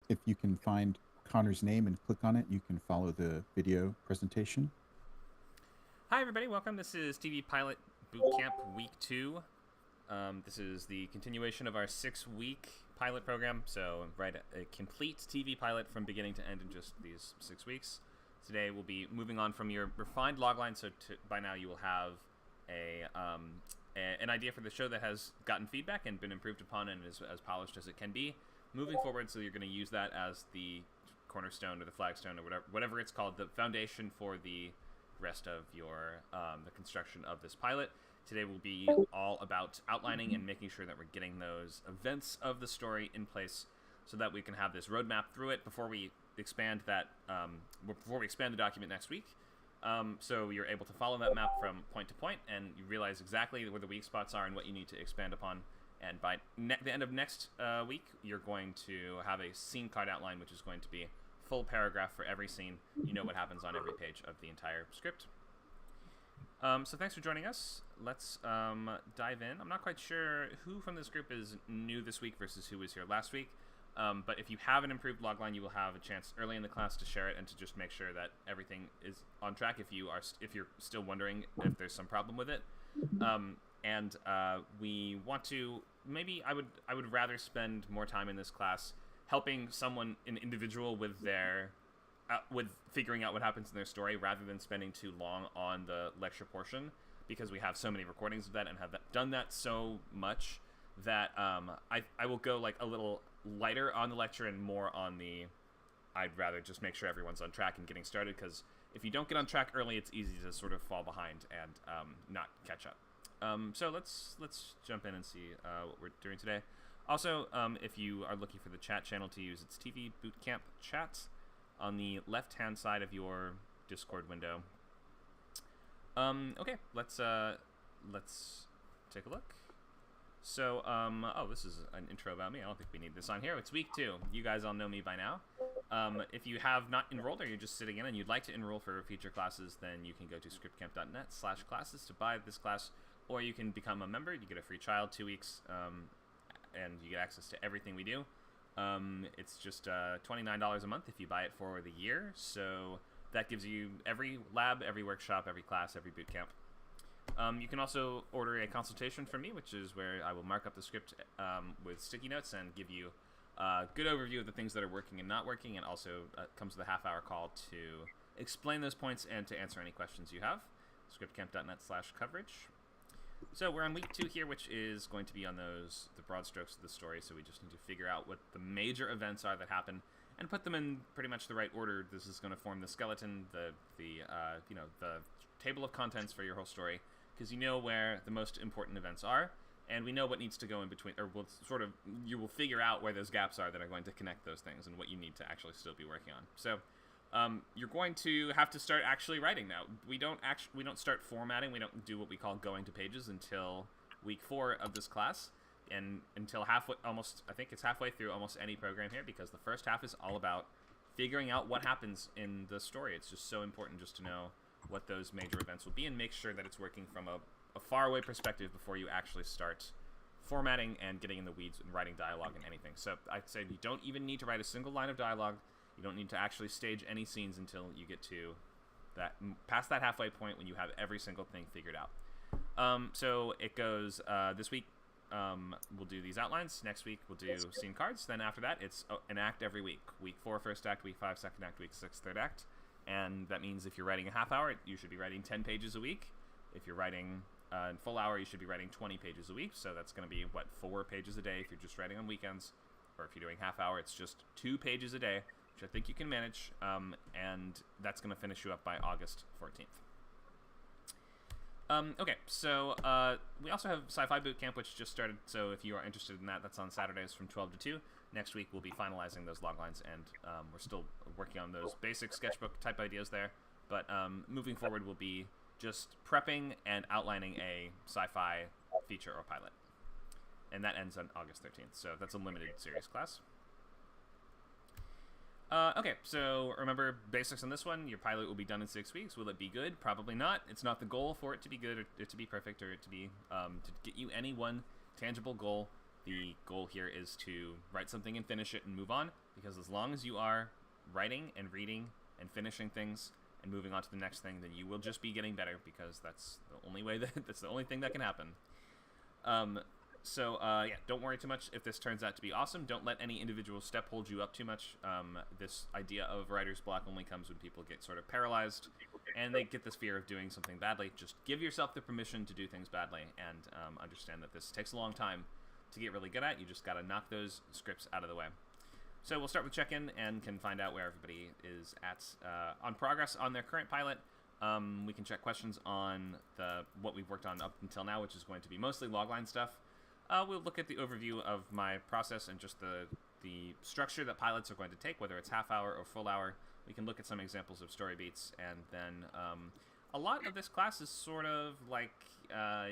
if you can find Connor's name and click on it, you can follow the video presentation. Hi, everybody. Welcome. This is TV Pilot Bootcamp Week 2. This is the continuation of our 6-week pilot program. So, write a complete TV pilot from beginning to end in just these 6 weeks. Today, we'll be moving on from your refined logline. So, by now, you will have an idea for the show that has gotten feedback and been improved upon and is as polished as it can be. Moving forward, so you're going to use that as the cornerstone or the flagstone or whatever it's called, the foundation for the rest of your the construction of this pilot. Today will be all about outlining and making sure that we're getting those events of the story in place so that we can have this roadmap through it before we expand that before we expand the document next week. So you're able to follow that map from point to point and you realize exactly where the weak spots are and what you need to expand upon. And by the end of next week, you're going to have a scene card outline, which is going to be full paragraph for every scene. You know what happens on every page of the entire script. So thanks for joining us. Let's dive in. I'm not quite sure who from this group is new this week versus who was here last week. But if you have an improved logline, you will have a chance early in the class to share it and to just make sure that everything is on track. If you're still wondering if there's some problem with it, and we want to I would rather spend more time in this class helping an individual with their with figuring out what happens in their story rather than spending too long on the lecture portion, because we have so many recordings of that and have done that so much that I will go like a little lighter on the lecture and more on the I'd rather just make sure everyone's on track and getting started, because if you don't get on track early, it's easy to sort of fall behind and not catch up. So let's jump in and see what we're doing today. Also, if you are looking for the chat channel to use, it's TV Bootcamp Chat on the left-hand side of your Discord window. Okay, let's take a look. So, this is an intro about me. I don't think we need this on here. It's week 2. You guys all know me by now. If you have not enrolled or you're just sitting in and you'd like to enroll for future classes, then you can go to scriptcamp.net/classes to buy this class, or you can become a member. You get a free trial, 2 weeks, and you get access to everything we do. It's just $29 a month if you buy it for the year. So that gives you every lab, every workshop, every class, every boot camp. You can also order a consultation from me, which is where I will mark up the script with sticky notes and give you a good overview of the things that are working and not working, and also comes with a half-hour call to explain those points and to answer any questions you have. Scriptcamp.net/coverage. So we're on week 2 here, which is going to be on the broad strokes of the story. So we just need to figure out what the major events are that happen and put them in pretty much the right order. This is going to form the skeleton, the table of contents for your whole story, because you know where the most important events are, and we know what needs to go in between, or you will figure out where those gaps are that are going to connect those things and what you need to actually still be working on. So you're going to have to start actually writing now. We don't start formatting. We don't do what we call going to pages until week 4 of this class, and until I think it's halfway through almost any program here, because the first half is all about figuring out what happens in the story. It's just so important just to know what those major events will be and make sure that it's working from a faraway perspective before you actually start formatting and getting in the weeds and writing dialogue and anything. So I'd say you don't even need to write a single line of dialogue. You don't need to actually stage any scenes until you get to past that halfway point when you have every single thing figured out. So it goes this week. We'll do these outlines. Next week we'll do scene cards. Then after that it's an act every week. Week 4 first act, week 5 second act, week 6 third act. And that means if you're writing a half hour, you should be writing 10 pages a week. If you're writing a full hour, you should be writing 20 pages a week. So that's going to be 4 pages a day if you're just writing on weekends. Or if you're doing half hour, it's just 2 pages a day, which I think you can manage, and that's going to finish you up by August 14th. Okay, so we also have Sci-Fi Bootcamp, which just started, so if you are interested in that, that's on Saturdays from 12 to 2. Next week, we'll be finalizing those loglines, and we're still working on those basic sketchbook-type ideas there, but moving forward, we'll be just prepping and outlining a sci-fi feature or pilot. And that ends on August 13th, so that's a limited series class. Okay, so remember basics on this one. Your pilot will be done in 6 weeks. Will it be good? Probably not. It's not the goal for it to be good or it to be perfect or it to be to get you any one tangible goal. the goal here is to write something and finish it and move on, because as long as you are writing and reading and finishing things and moving on to the next thing, then you will just be getting better, because that's the only way that's the only thing that can happen. Yeah, don't worry too much if this turns out to be awesome. Don't let any individual step hold you up too much. This idea of writer's block only comes when people get sort of paralyzed and they get this fear of doing something badly. Just give yourself the permission to do things badly, and understand that this takes a long time to get really good at. You just got to knock those scripts out of the way. So we'll start with check-in and can find out where everybody is at on progress on their current pilot. We can check questions on what we've worked on up until now, which is going to be mostly logline stuff. We'll look at the overview of my process and just the structure that pilots are going to take, whether it's half hour or full hour. We can look at some examples of story beats, and then a lot of this class is sort of like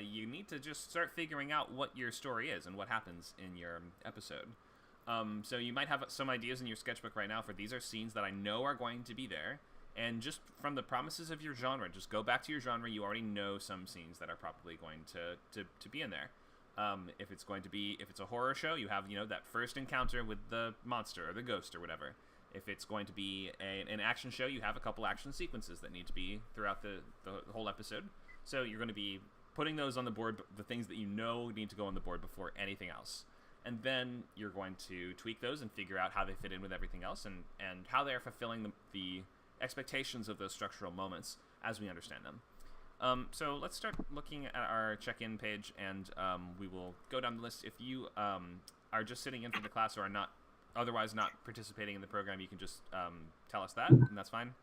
you need to just start figuring out what your story is and what happens in your episode. So you might have some ideas in your sketchbook right now for these are scenes that I know are going to be there, and just from the promises of your genre, just go back to your genre. You already know some scenes that are probably going to be in there. If it's a horror show, you have, that first encounter with the monster or the ghost or whatever. If it's going to be an action show, you have a couple action sequences that need to be throughout the whole episode. So you're going to be putting those on the board, the things that you know need to go on the board before anything else. And then you're going to tweak those and figure out how they fit in with everything else, and how they're fulfilling the expectations of those structural moments as we understand them. So let's start looking at our check-in page, and we will go down the list. If you are just sitting in for the class or are otherwise not participating in the program, you can just tell us that, and that's fine.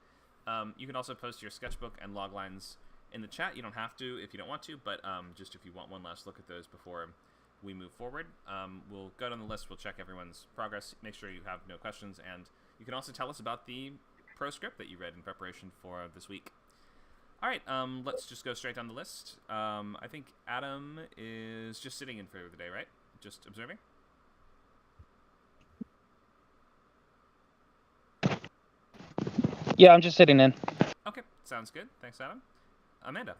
You can also post your sketchbook and log lines in the chat. You don't have to if you don't want to, but just if you want one last look at those before we move forward. We'll go down the list, we'll check everyone's progress, make sure you have no questions, and you can also tell us about the pro script that you read in preparation for this week. All right, let's just go straight down the list. I think Adam is just sitting in for the day, right? Just observing? Yeah, I'm just sitting in. Okay, sounds good. Thanks, Adam. Amanda.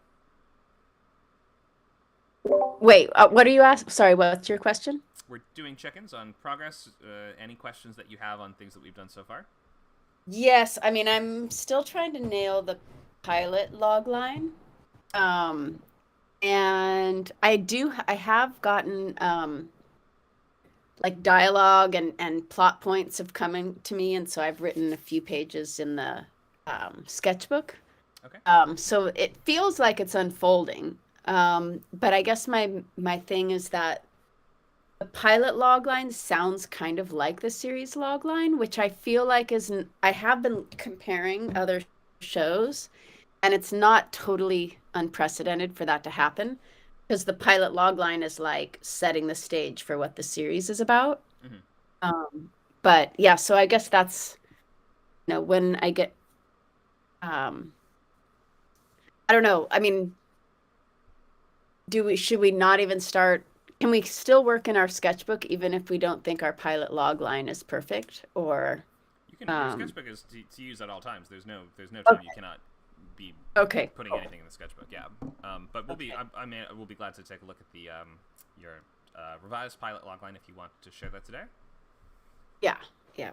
Wait, what are you asking? Sorry, what's your question? We're doing check-ins on progress. Any questions that you have on things that we've done so far? Yes, I mean, I'm still trying to nail the pilot log line. And I have gotten like dialogue and plot points have come to me, and so I've written a few pages in the sketchbook. Okay. So it feels like it's unfolding. But I guess my thing is that the pilot logline sounds kind of like the series logline, which I feel like I have been comparing other shows, and it's not totally unprecedented for that to happen, because the pilot logline is like setting the stage for what the series is about. Mm-hmm. But yeah, so I guess that's, when I get, I don't know. I mean, should we not even start? Can we still work in our sketchbook even if we don't think our pilot log line is perfect? Or you can. Your sketchbook is to use at all times. There's no time you cannot be putting anything in the sketchbook. Yeah. But we'll be. We'll be glad to take a look at your revised pilot log line if you want to share that today. Yeah. Yeah.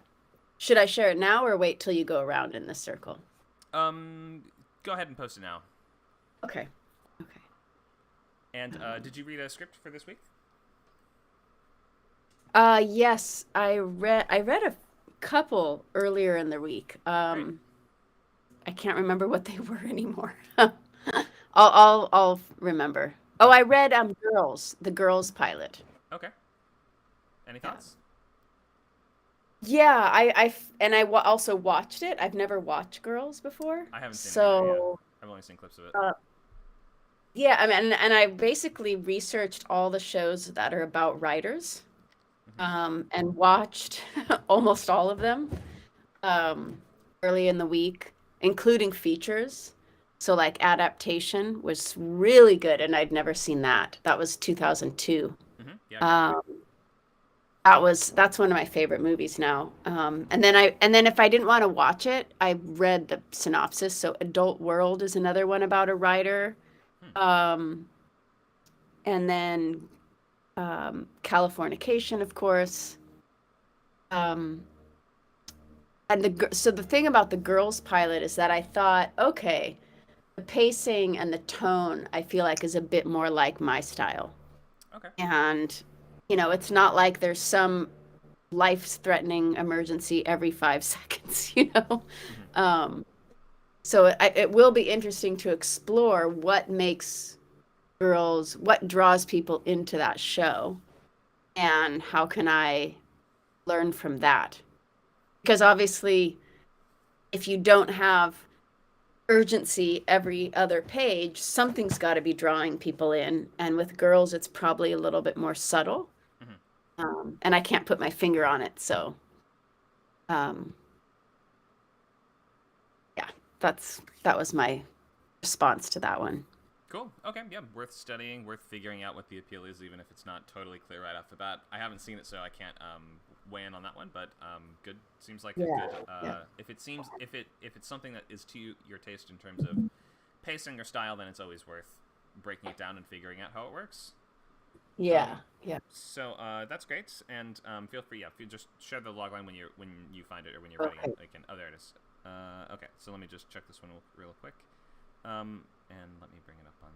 Should I share it now or wait till you go around in the circle? Go ahead and post it now. Okay. And did you read a script for this week? Yes, I read a couple earlier in the week. I can't remember what they were anymore. I'll remember. Oh, I read the Girls pilot. Okay. Any thoughts? Yeah, I also watched it. I've never watched Girls before. I haven't seen it yet. I've only seen clips of it. Yeah, I mean, and I basically researched all the shows that are about writers, and watched almost all of them early in the week, including features. So like Adaptation was really good, and I'd never seen that. That was 2002. Mm-hmm. Yeah. That's one of my favorite movies now. And then if I didn't want to watch it, I read the synopsis. So Adult World is another one about a writer. And then Californication, of course. Um, so the thing about the girls pilot is that I thought, okay, the pacing and the tone I feel like is a bit more like my style. Okay. And, it's not like there's some life-threatening emergency every 5 seconds, Hmm. So it will be interesting to explore what makes what draws people into that show, and how can I learn from that? Because obviously, if you don't have urgency every other page, something's got to be drawing people in. And with girls, it's probably a little bit more subtle. Hmm. And I can't put my finger on it. So, um, yeah, that was my response to that one. Cool. Okay. Yeah. Worth studying. Worth figuring out what the appeal is, even if it's not totally clear right off the bat. I haven't seen it, so I can't weigh in on that one. But good. Seems like a Yeah, good. yeah. If it's something that is to your taste in terms of pacing or style, then it's always worth breaking it down and figuring out how it works. Yeah, yeah. So that's great, and feel free. Yeah, if you just share the logline when you find it or when you're writing Okay. it. Oh, there it is. Okay, so let me just check this one real quick. And let me bring it up on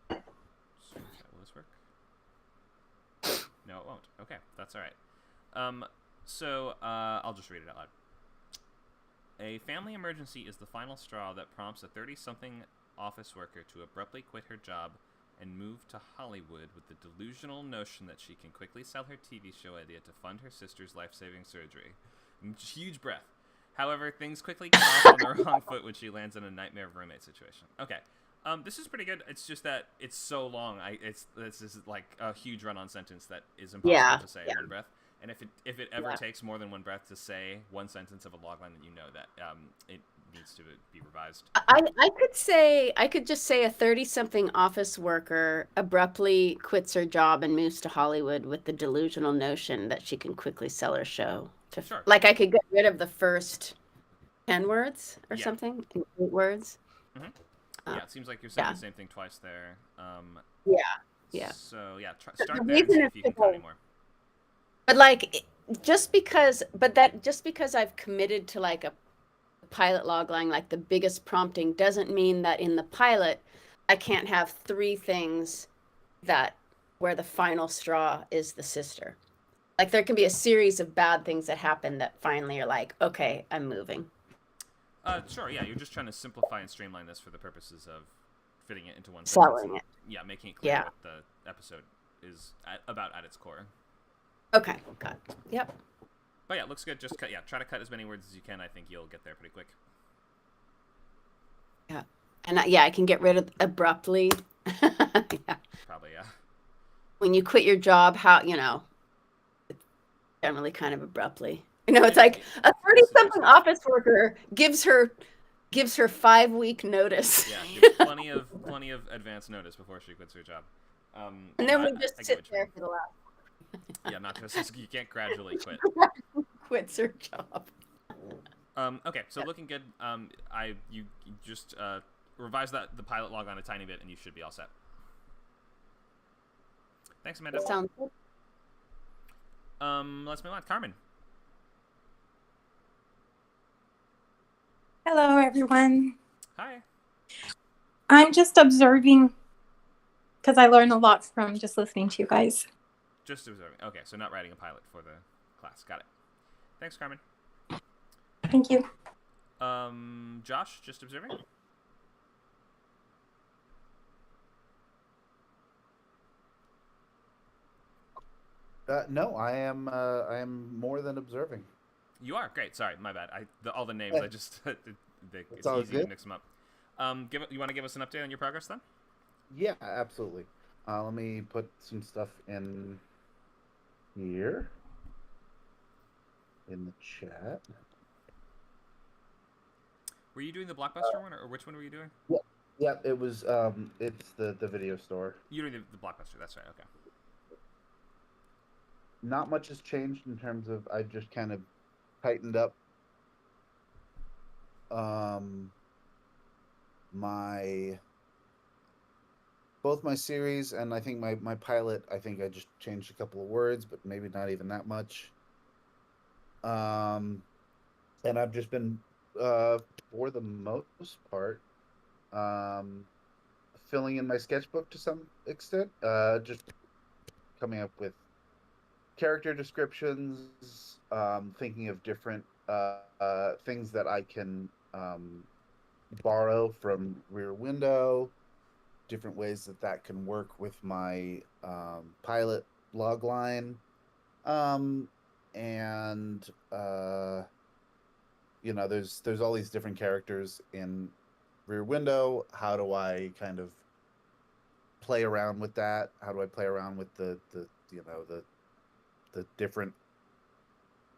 the. Will this work? No, it won't. Okay, that's all right. So I'll just read it out loud. A family emergency is the final straw that prompts a 30-something office worker to abruptly quit her job and move to Hollywood with the delusional notion that she can quickly sell her TV show idea to fund her sister's life-saving surgery. Huge breath. However, things quickly get off on the wrong foot when she lands in a nightmare roommate situation. Okay. This is pretty good. It's just that it's so long. This is like a huge run-on sentence that is impossible Yeah, to say yeah, in one breath. And if it ever yeah. takes more than one breath to say one sentence of a logline, then you know that it needs to be revised. I could just say a 30-something office worker abruptly quits her job and moves to Hollywood with the delusional notion that she can quickly sell her show to, Sure. like, I could get rid of the first 10 words or Yeah. something, 8 words. Hmm. Uh, Yeah. It seems like you're saying yeah, the same thing twice there. yeah, yeah. So yeah, The start there and reason see is if you can cut because, anymore. but like, just because I've committed to like a pilot log line, like the biggest prompting, doesn't mean that in the pilot I can't have 3 things that where the final straw is the sister. Like there can be a series of bad things that happen that finally are like, okay, I'm moving. Sure. Yeah, you're just trying to simplify and streamline this for the purposes of fitting it into one sentence Selling and it. yeah, making it clear Yeah. what the episode is about at its core. Okay, got it. Yep. But yeah, looks good. Just cut. Yeah, try to cut as many words as you can. I think you'll get there pretty quick. Yeah. And yeah, I can get rid of abruptly. Yeah. Probably. Yeah. When you quit your job, it's generally kind of abruptly. It's like a 30-something office worker gives her 5-week notice. Yeah, give plenty of advance notice before she quits her job. And then we I just get sit what you there mean. for the last Yeah, not just you can't gradually quit. quits her job. Okay, so looking good. You just revise the pilot log on a tiny bit, and you should be all set. Thanks, Amanda. Sounds good. Let's move on. Carmen. Hello, everyone. Hi. I'm just observing because I learn a lot from just listening to you guys. Just observing. Okay, so not writing a pilot for the class. Got it. Thanks, Carmen. Thank you. Josh, just observing. No, I am more than observing. You are great. Sorry, my bad. All the names I just it's all easy good. to mix them up. You want to give us an update on your progress then? Yeah, absolutely. Let me put some stuff in here in the chat. Were you doing the Blockbuster one, or which one were you doing? Yeah, it was. It's the video store. You were doing the Blockbuster. That's right. Okay. Not much has changed in terms of I just kind of tightened up my both my series and I think my pilot, I think I just changed a couple of words, but maybe not even that much. And I've just been, for the most part, um, filling in my sketchbook to some extent. Just coming up with character descriptions, thinking of different things that I can borrow from Rear Window, different ways that that can work with my pilot logline, um, and there's all these different characters in Rear Window. How do I kind of play around with that? How do I play around with the different,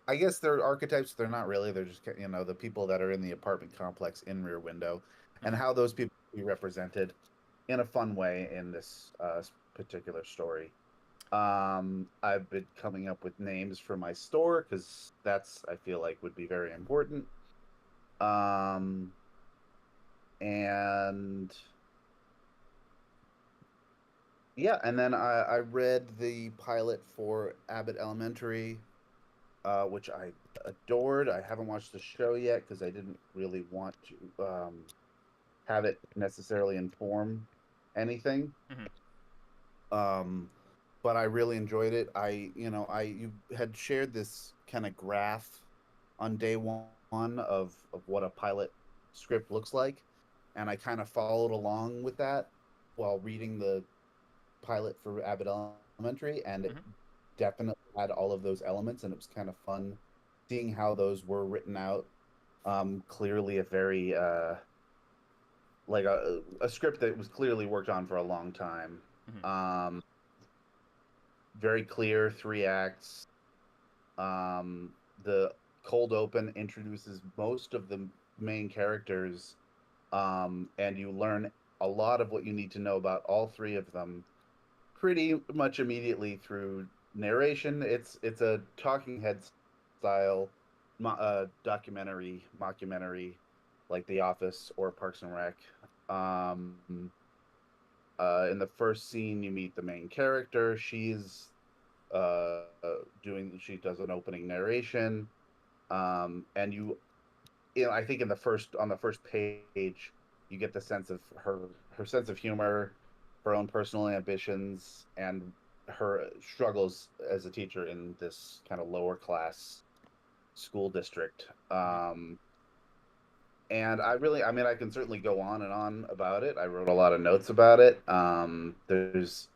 I guess they're archetypes. They're not really. They're just the people that are in the apartment complex in Rear Window, and how those people be represented in a fun way in this particular story. I've been coming up with names for my store because that's, I feel like, would be very important. And yeah, and then I read the pilot for Abbott Elementary, which I adored. I haven't watched the show yet because I didn't really want to have it necessarily inform anything. But I really enjoyed it. You had shared this kind of graph on day one of what a pilot script looks like, and I kind of followed along with that while reading the pilot for Abbott Elementary, and it definitely had all of those elements, and it was kind of fun seeing how those were written out. Clearly a very like a script that was clearly worked on for a long time. Very clear, 3 acts. The cold open introduces most of the main characters, and you learn a lot of what you need to know about all 3 of them pretty much immediately through narration. It's a talking head style documentary, mockumentary, like The Office or Parks and Rec. In the first scene, you meet the main character. She's she does an opening narration, and I think on the first page, you get the sense of her sense of humor, her own personal ambitions, and her struggles as a teacher in this kind of lower class school district. And I can certainly go on and on about it. I wrote a lot of notes about it. There's,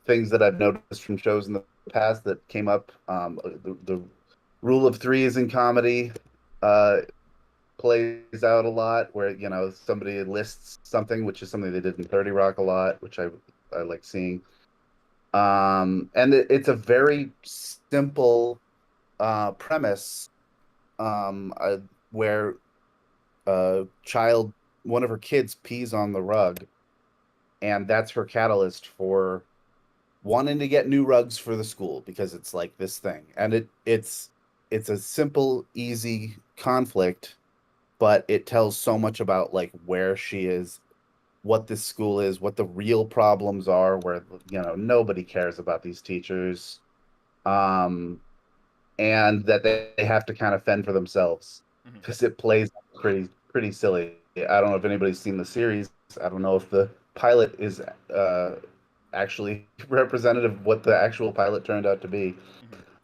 things that I've noticed from shows in the past that came up. The rule of threes in comedy plays out a lot, where somebody lists something, which is something they did in 30 Rock a lot, which I like seeing. And it's a very simple premise, where one of her kids pees on the rug, and that's her catalyst for wanting to get new rugs for the school, because it's like this thing, and it's a simple, easy conflict, but it tells so much about like where she is, what this school is, what the real problems are, where nobody cares about these teachers, and that they have to kind of fend for themselves, because it plays pretty silly. I don't know if anybody's seen the series. I don't know if the pilot is actually representative of what the actual pilot turned out to be.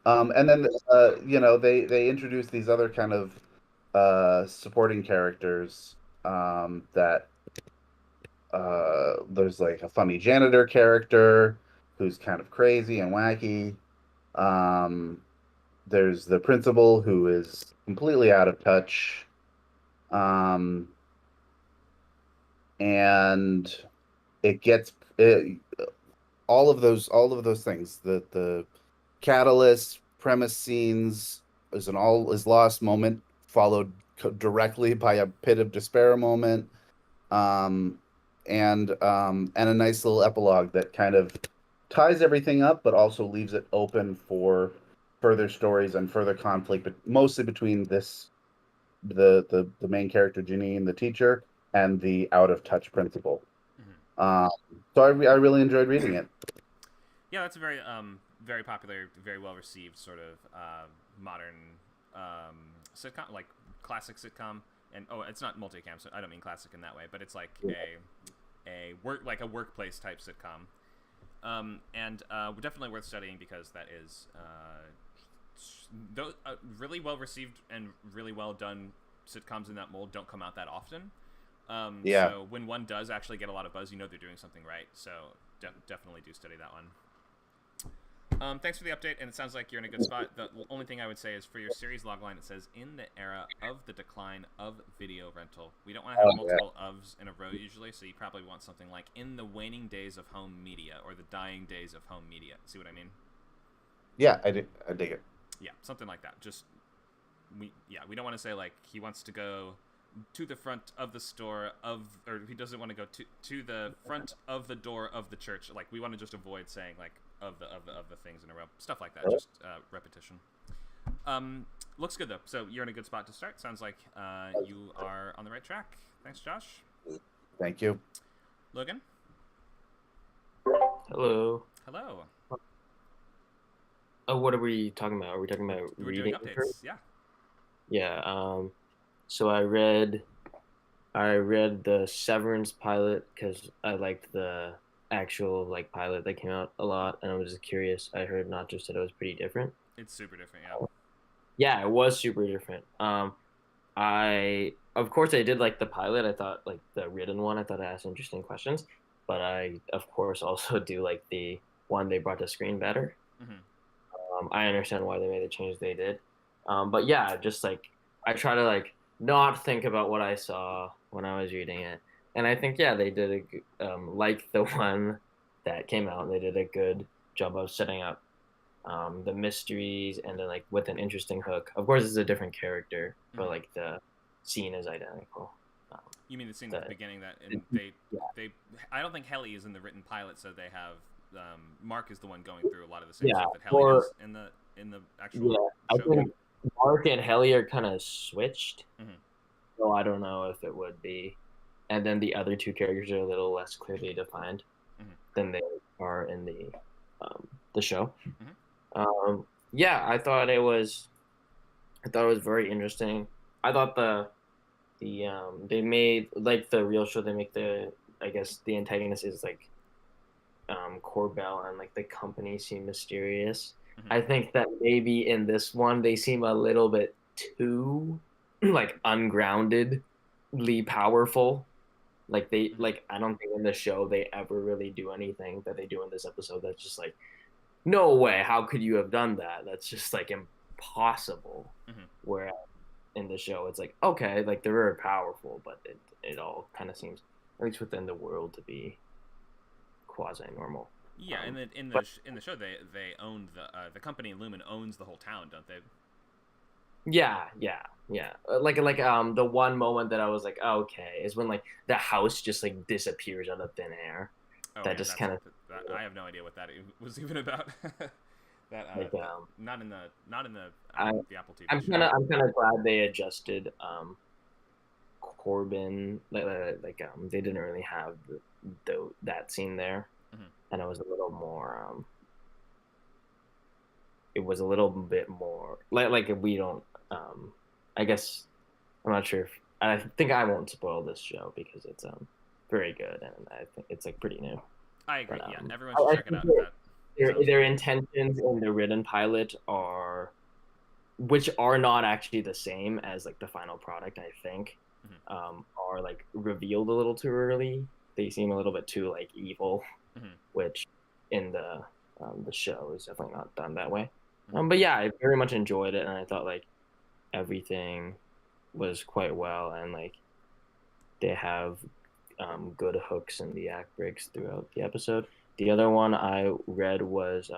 And then they introduce these other kind of supporting characters, that there's like a funny janitor character who's kind of crazy and wacky. There's the principal who is completely out of touch. And all of those things, the catalyst, premise scenes, is an all is lost moment, followed directly by a pit of despair moment, and a nice little epilogue that kind of ties everything up, but also leaves it open for further stories and further conflict, but mostly between the main character Janine, the teacher, and the out of touch principal. So I really enjoyed reading it. Yeah, that's a very very popular, very well received sort of modern sitcom, like classic sitcom. And it's not multicam, so I don't mean classic in that way, but it's like a workplace type sitcom. And definitely worth studying because that is really well received and really well done sitcoms in that mold don't come out that often. So when one does actually get a lot of buzz, you know they're doing something right. So definitely do study that one. Thanks for the update, and it sounds like you're in a good spot. The only thing I would say is for your series logline, it says, in the era of the decline of video rental. We don't want to have multiple ofs in a row usually, so you probably want something like, in the waning days of home media, or the dying days of home media. See what I mean? Yeah, I dig it. Yeah, something like that. We don't want to say, like, he wants to go to the front of the store or he doesn't want to go to the front of the door of the church. Like, we want to just avoid saying, like, of the things in a row, stuff like that. Just repetition. Looks good though. So you're in a good spot to start. Sounds like you are on the right track. Thanks, Josh. Thank you, Logan. Hello. Hello. Oh, what are we talking about? Are we talking about We're reading? doing updates. Yeah. Yeah. So I read the Severance pilot because I liked the actual like pilot that came out a lot, and I was just curious. I heard Nacho said it was pretty different. It's super different. Yeah. Yeah, it was super different. Of course I did like the pilot. I thought like the written one. I thought it asked interesting questions, but I of course also do like the one they brought to screen better. Mm-hmm. I understand why they made the change they did, but yeah, just like I try to like not think about what I saw when I was reading it. And I think, yeah, they did like the one that came out, they did a good job of setting up the mysteries and then like with an interesting hook. Of course, it's a different character, but like the scene is identical. You mean the scene at the beginning I don't think Helly is in the written pilot, so they have Mark is the one going through a lot of the same stuff that Helly is in the actual show. I think Mark and Helly are kind of switched, mm-hmm. so I don't know if it would be. And then the other two characters are a little less clearly defined than they are in the show. Mm-hmm. Yeah, I thought it was very interesting. I thought they made like the real show. They make the antagonist is like Corbell, and like the company seem mysterious. Mm-hmm. I think that maybe in this one they seem a little bit too like ungroundedly powerful. Like I don't think in the show they ever really do anything that they do in this episode that's just like, no way, how could you have done that? That's just like impossible. Mm-hmm. Whereas in the show it's like, okay, like they're very powerful, but it all kind of seems, at least within the world, to be quasi normal. Yeah, in the show they own the company. Lumen owns the whole town, don't they? Yeah. Like the one moment that I was like, oh, okay, is when like the house just like disappears out of thin air. That just kind of. I have no idea what that was even about. Like, not in the the Apple TV. I'm kind of glad they adjusted Corbin. Like they didn't really have that scene there, and it was a little more. It was a little bit more like we don't. I guess I'm not sure if I think I won't spoil this show because it's very good and I think it's like pretty new. I agree. But, yeah, everyone should check it out. Their intentions in the written pilot which are not actually the same as like the final product. I think are like revealed a little too early. They seem a little bit too like evil, which in the show is definitely not done that way. But yeah, I very much enjoyed it, and I thought like everything was quite well, and like they have good hooks in the act breaks throughout the episode. The other one I read was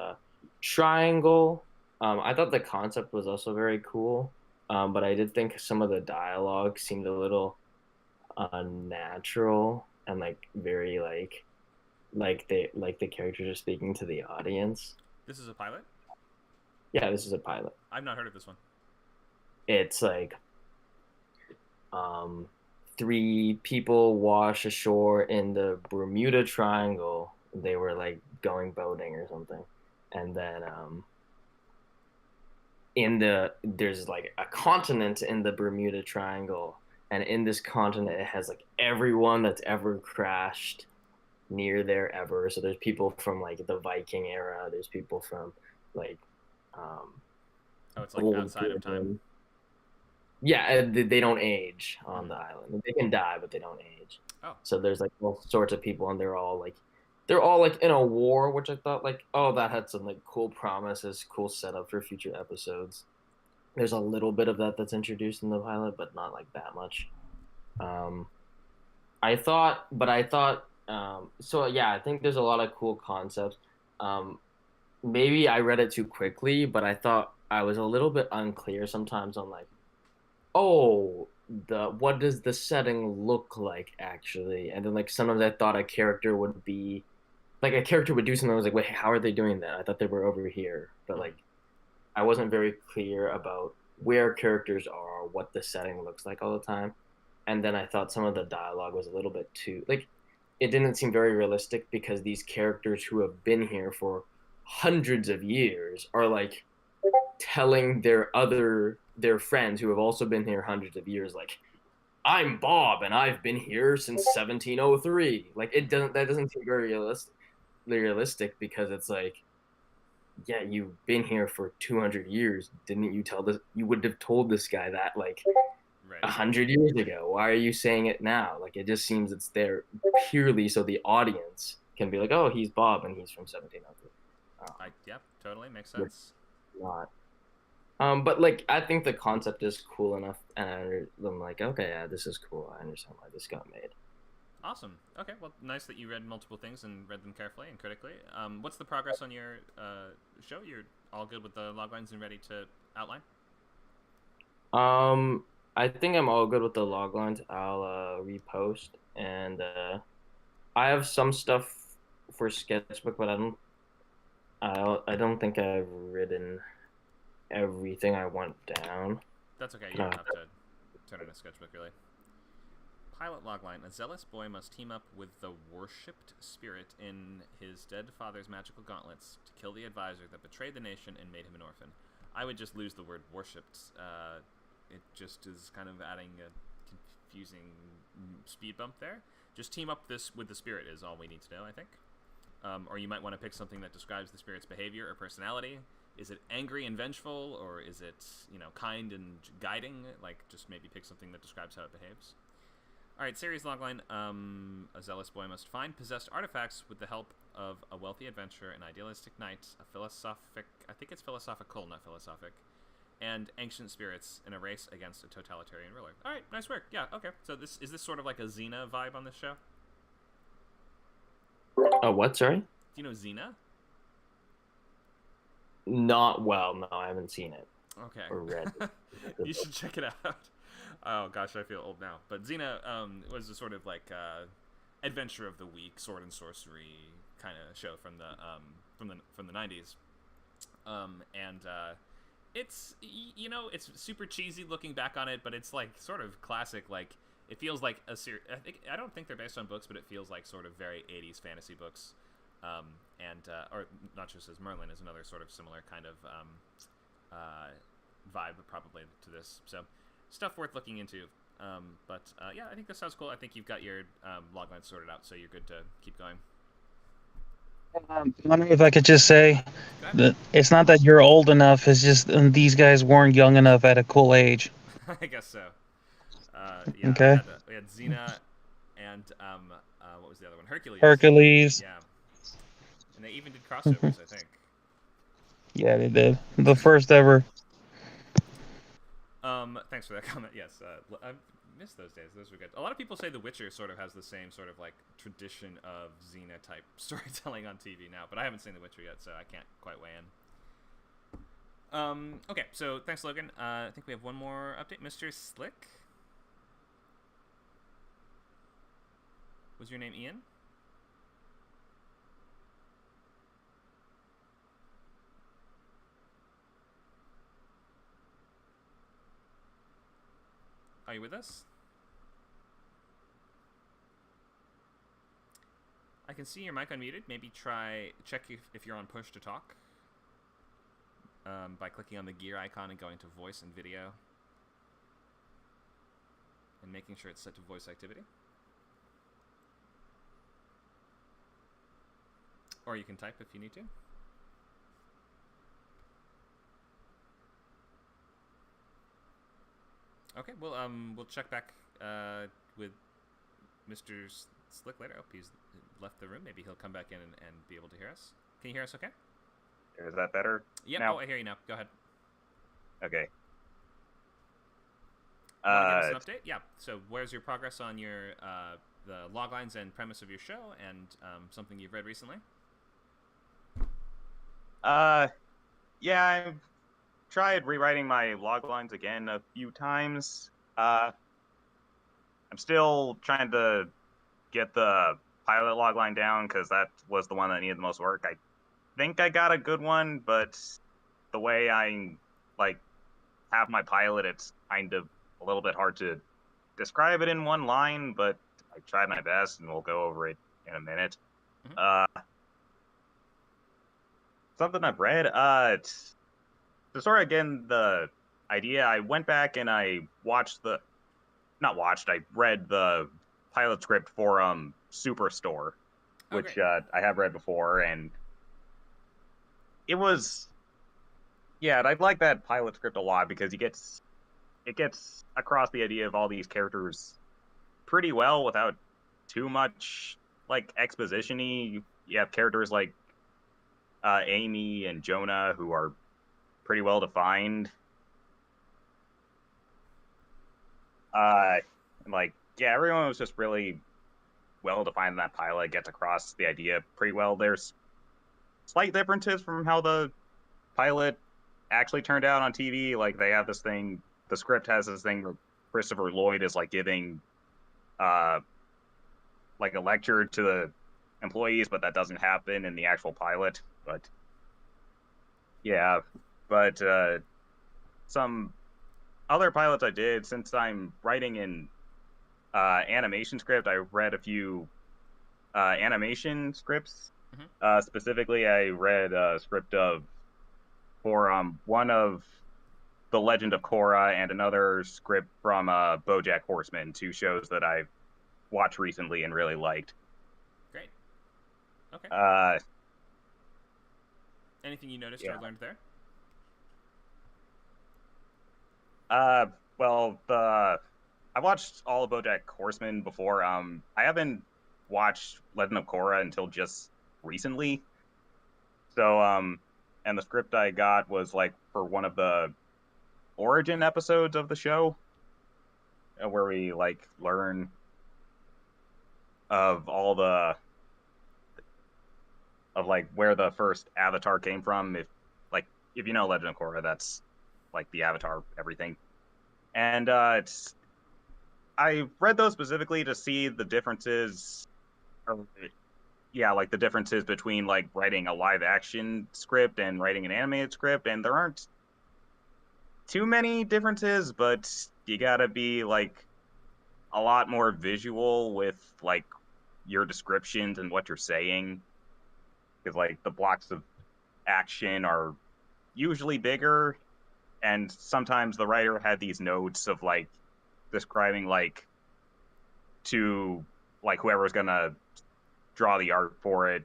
Triangle. I thought the concept was also very cool, but I did think some of the dialogue seemed a little unnatural and like very like the characters are speaking to the audience. This is a pilot? Yeah, this is a pilot. I've not heard of this one. It's like three people wash ashore in the Bermuda Triangle. They were like going boating or something, and then there's like a continent in the Bermuda Triangle, and in this continent it has like everyone that's ever crashed near there ever. So there's people from like the Viking era. There's people from like Oh, it's like old outside of time. Britain. Yeah, they don't age on the island. They can die, but they don't age. Oh. So there's like all sorts of people, and they're all like in a war, which I thought like, oh, that had some like cool promises, cool setup for future episodes. There's a little bit of that that's introduced in the pilot, but not like that much. I thought, so yeah, I think there's a lot of cool concepts. Maybe I read it too quickly, but I thought I was a little bit unclear sometimes on like, oh, what does the setting look like actually? And then like sometimes I thought a character would be like a character would do something. I was like, wait, how are they doing that? I thought they were over here, but like I wasn't very clear about where characters are, what the setting looks like all the time. And then I thought some of the dialogue was a little bit too like it didn't seem very realistic because these characters who have been here for hundreds of years are like telling their friends who have also been here hundreds of years like, I'm Bob and I've been here since 1703. Like that doesn't seem very realistic because it's like, yeah, you've been here for 200 years. Didn't you tell this? You would have told this guy that like 100 years ago. Why are you saying it now? Like it just seems it's there purely so the audience can be like, oh, he's Bob and he's from 1703. Yeah, totally makes sense. Not. But like I think the concept is cool enough, and I'm like, okay, yeah, this is cool. I understand why this got made. Awesome. Okay, well, nice that you read multiple things and read them carefully and critically. What's the progress on your show? You're all good with the loglines and ready to outline? I think I'm all good with the loglines. I'll repost, and I have some stuff for sketchbook, but I don't think I've written everything I want down. That's okay. You don't have to turn in a sketchbook, really. Pilot logline. A zealous boy must team up with the worshipped spirit in his dead father's magical gauntlets to kill the advisor that betrayed the nation and made him an orphan. I would just lose the word worshipped. It just is kind of adding a confusing speed bump there. Just team up this with the spirit is all we need to know, I think. Or you might want to pick something that describes the spirit's behavior or personality. Is it angry and vengeful, or is it, kind and guiding? Like, just maybe pick something that describes how it behaves. All right, series logline. A zealous boy must find possessed artifacts with the help of a wealthy adventurer, an idealistic knight, I think it's philosophical, not philosophic, and ancient spirits in a race against a totalitarian ruler. All right, nice work. Yeah, okay. So is this sort of like a Xena vibe on this show? Oh, what? Sorry? Do you know Xena? Not well. No, I haven't seen it. Okay. Or read it. You should check it out. Oh gosh, I feel old now. But Xena was a sort of like adventure of the week, sword and sorcery kind of show from the 90s. It's it's super cheesy looking back on it, but it's like sort of classic. Like it feels like a series. I don't think they're based on books, but it feels like sort of very 80s fantasy books. Or not just as Merlin is another sort of similar kind of vibe probably to this. So stuff worth looking into. Yeah, I think this sounds cool. I think you've got your logline sorted out, so you're good to keep going. I wonder if I could just say that it's not that you're old enough, it's just these guys weren't young enough at a cool age. I guess so. Yeah, okay. We had Xena and what was the other one? Hercules. Yeah. And they even did crossovers, I think. Yeah, they did. The first ever. Thanks for that comment. Yes, I missed those days. Those were good. A lot of people say The Witcher sort of has the same sort of like tradition of Xena type storytelling on TV now, but I haven't seen The Witcher yet, so I can't quite weigh in. Okay, so thanks, Logan. I think we have one more update. Mr. Slick. Was your name Ian? Are you with us? I can see your mic unmuted. Maybe check if you're on push to talk by clicking on the gear icon and going to voice and video and making sure it's set to voice activity. Or you can type if you need to. Okay, well, we'll check back with Mr. Slick later. Oh, he's left the room. Maybe he'll come back in and be able to hear us. Can you hear us okay? Is that better? Yep, now? Oh, I hear you now. Go ahead. Okay. Want to give us an update? Yeah. So where's your progress on your the loglines and premise of your show and something you've read recently? Yeah, I've tried rewriting my loglines again a few times. I'm still trying to get the pilot logline down because that was the one that needed the most work. I think I got a good one, but the way I have my pilot, it's kind of a little bit hard to describe it in one line, but I tried my best, and we'll go over it in a minute. Mm-hmm. Something I've read, to sort of again the idea, I went back and I read the pilot script for Superstore, which I have read before, and it was, yeah, I like that pilot script a lot because it gets across the idea of all these characters pretty well without too much exposition-y. You have characters like Amy and Jonah who are pretty well defined. Everyone was just really well defined in that pilot. Gets across the idea pretty well. There's slight differences from how the pilot actually turned out on TV. Like they have this thing, the script has this thing where Christopher Lloyd is giving a lecture to the employees, but that doesn't happen in the actual pilot. But yeah, some other pilots I did, since I'm writing in animation script, I read a few animation scripts. Mm-hmm. Specifically, I read a script for one of The Legend of Korra and another script from BoJack Horseman, two shows that I've watched recently and really liked. Great. Okay. Anything you noticed or learned there? Well, I watched all of BoJack Horseman before. I haven't watched Legend of Korra until just recently. So, and the script I got was for one of the origin episodes of the show, where we learn of all where the first Avatar came from. If you know Legend of Korra, that's the Avatar everything. And I read those specifically to see the differences, the differences between writing a live action script and writing an animated script, and there aren't too many differences, but you gotta be a lot more visual with your descriptions and what you're saying, because the blocks of action are usually bigger, and sometimes the writer had these notes of describing to whoever's gonna draw the art for it,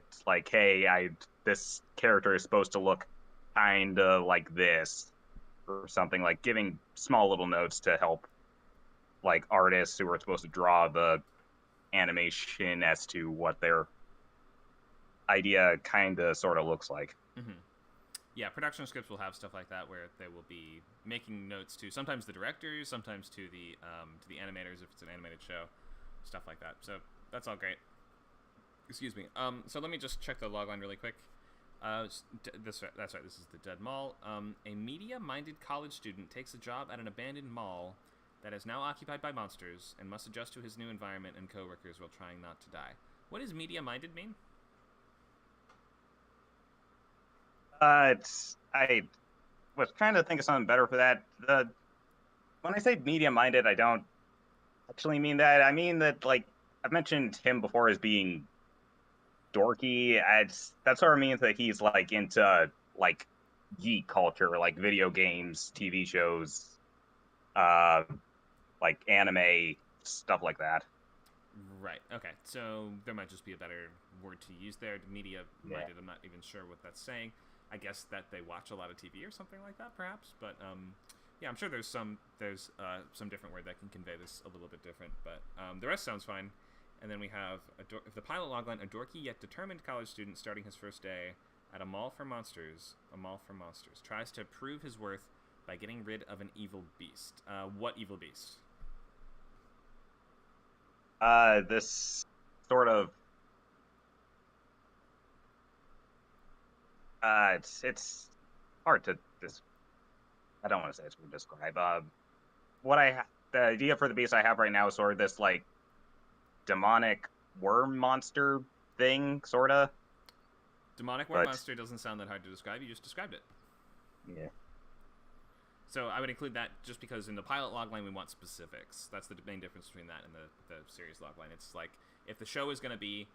hey, this character is supposed to look kind of like this, or something, giving small little notes to help artists who are supposed to draw the animation as to what their idea kind of sort of looks like. Mm-hmm. Yeah, production scripts will have stuff like that where they will be making notes to sometimes the directors, sometimes to the animators if it's an animated show, stuff like that. So that's all great. Excuse me. So let me just check the logline really quick. That's right. This is the Dead Mall. A media-minded college student takes a job at an abandoned mall that is now occupied by monsters and must adjust to his new environment and coworkers while trying not to die. What does media-minded mean? I was trying to think of something better for that. When I say media-minded, I don't actually mean that. I mean that, I've mentioned him before as being dorky. That sort of means that he's like into like geek culture, like video games, TV shows, like anime, stuff like that. Right. Okay. So there might just be a better word to use there. Media minded. I'm not even sure what that's saying. I guess that they watch a lot of TV or something like that, perhaps. But yeah, I'm sure there's some different word that can convey this a little bit different. But the rest sounds fine. And then we have the pilot logline: a dorky yet determined college student starting his first day at a mall for monsters. Tries to prove his worth by getting rid of an evil beast. What evil beast? This sort of it's hard to I don't want to say it's hard to describe. The idea for the beast I have right now is sort of this like demonic worm monster thing, sorta. Demonic worm monster doesn't sound that hard to describe. You just described it. Yeah. So I would include that just because in the pilot logline we want specifics. That's the main difference between that and the series logline. It's like if the show is going to be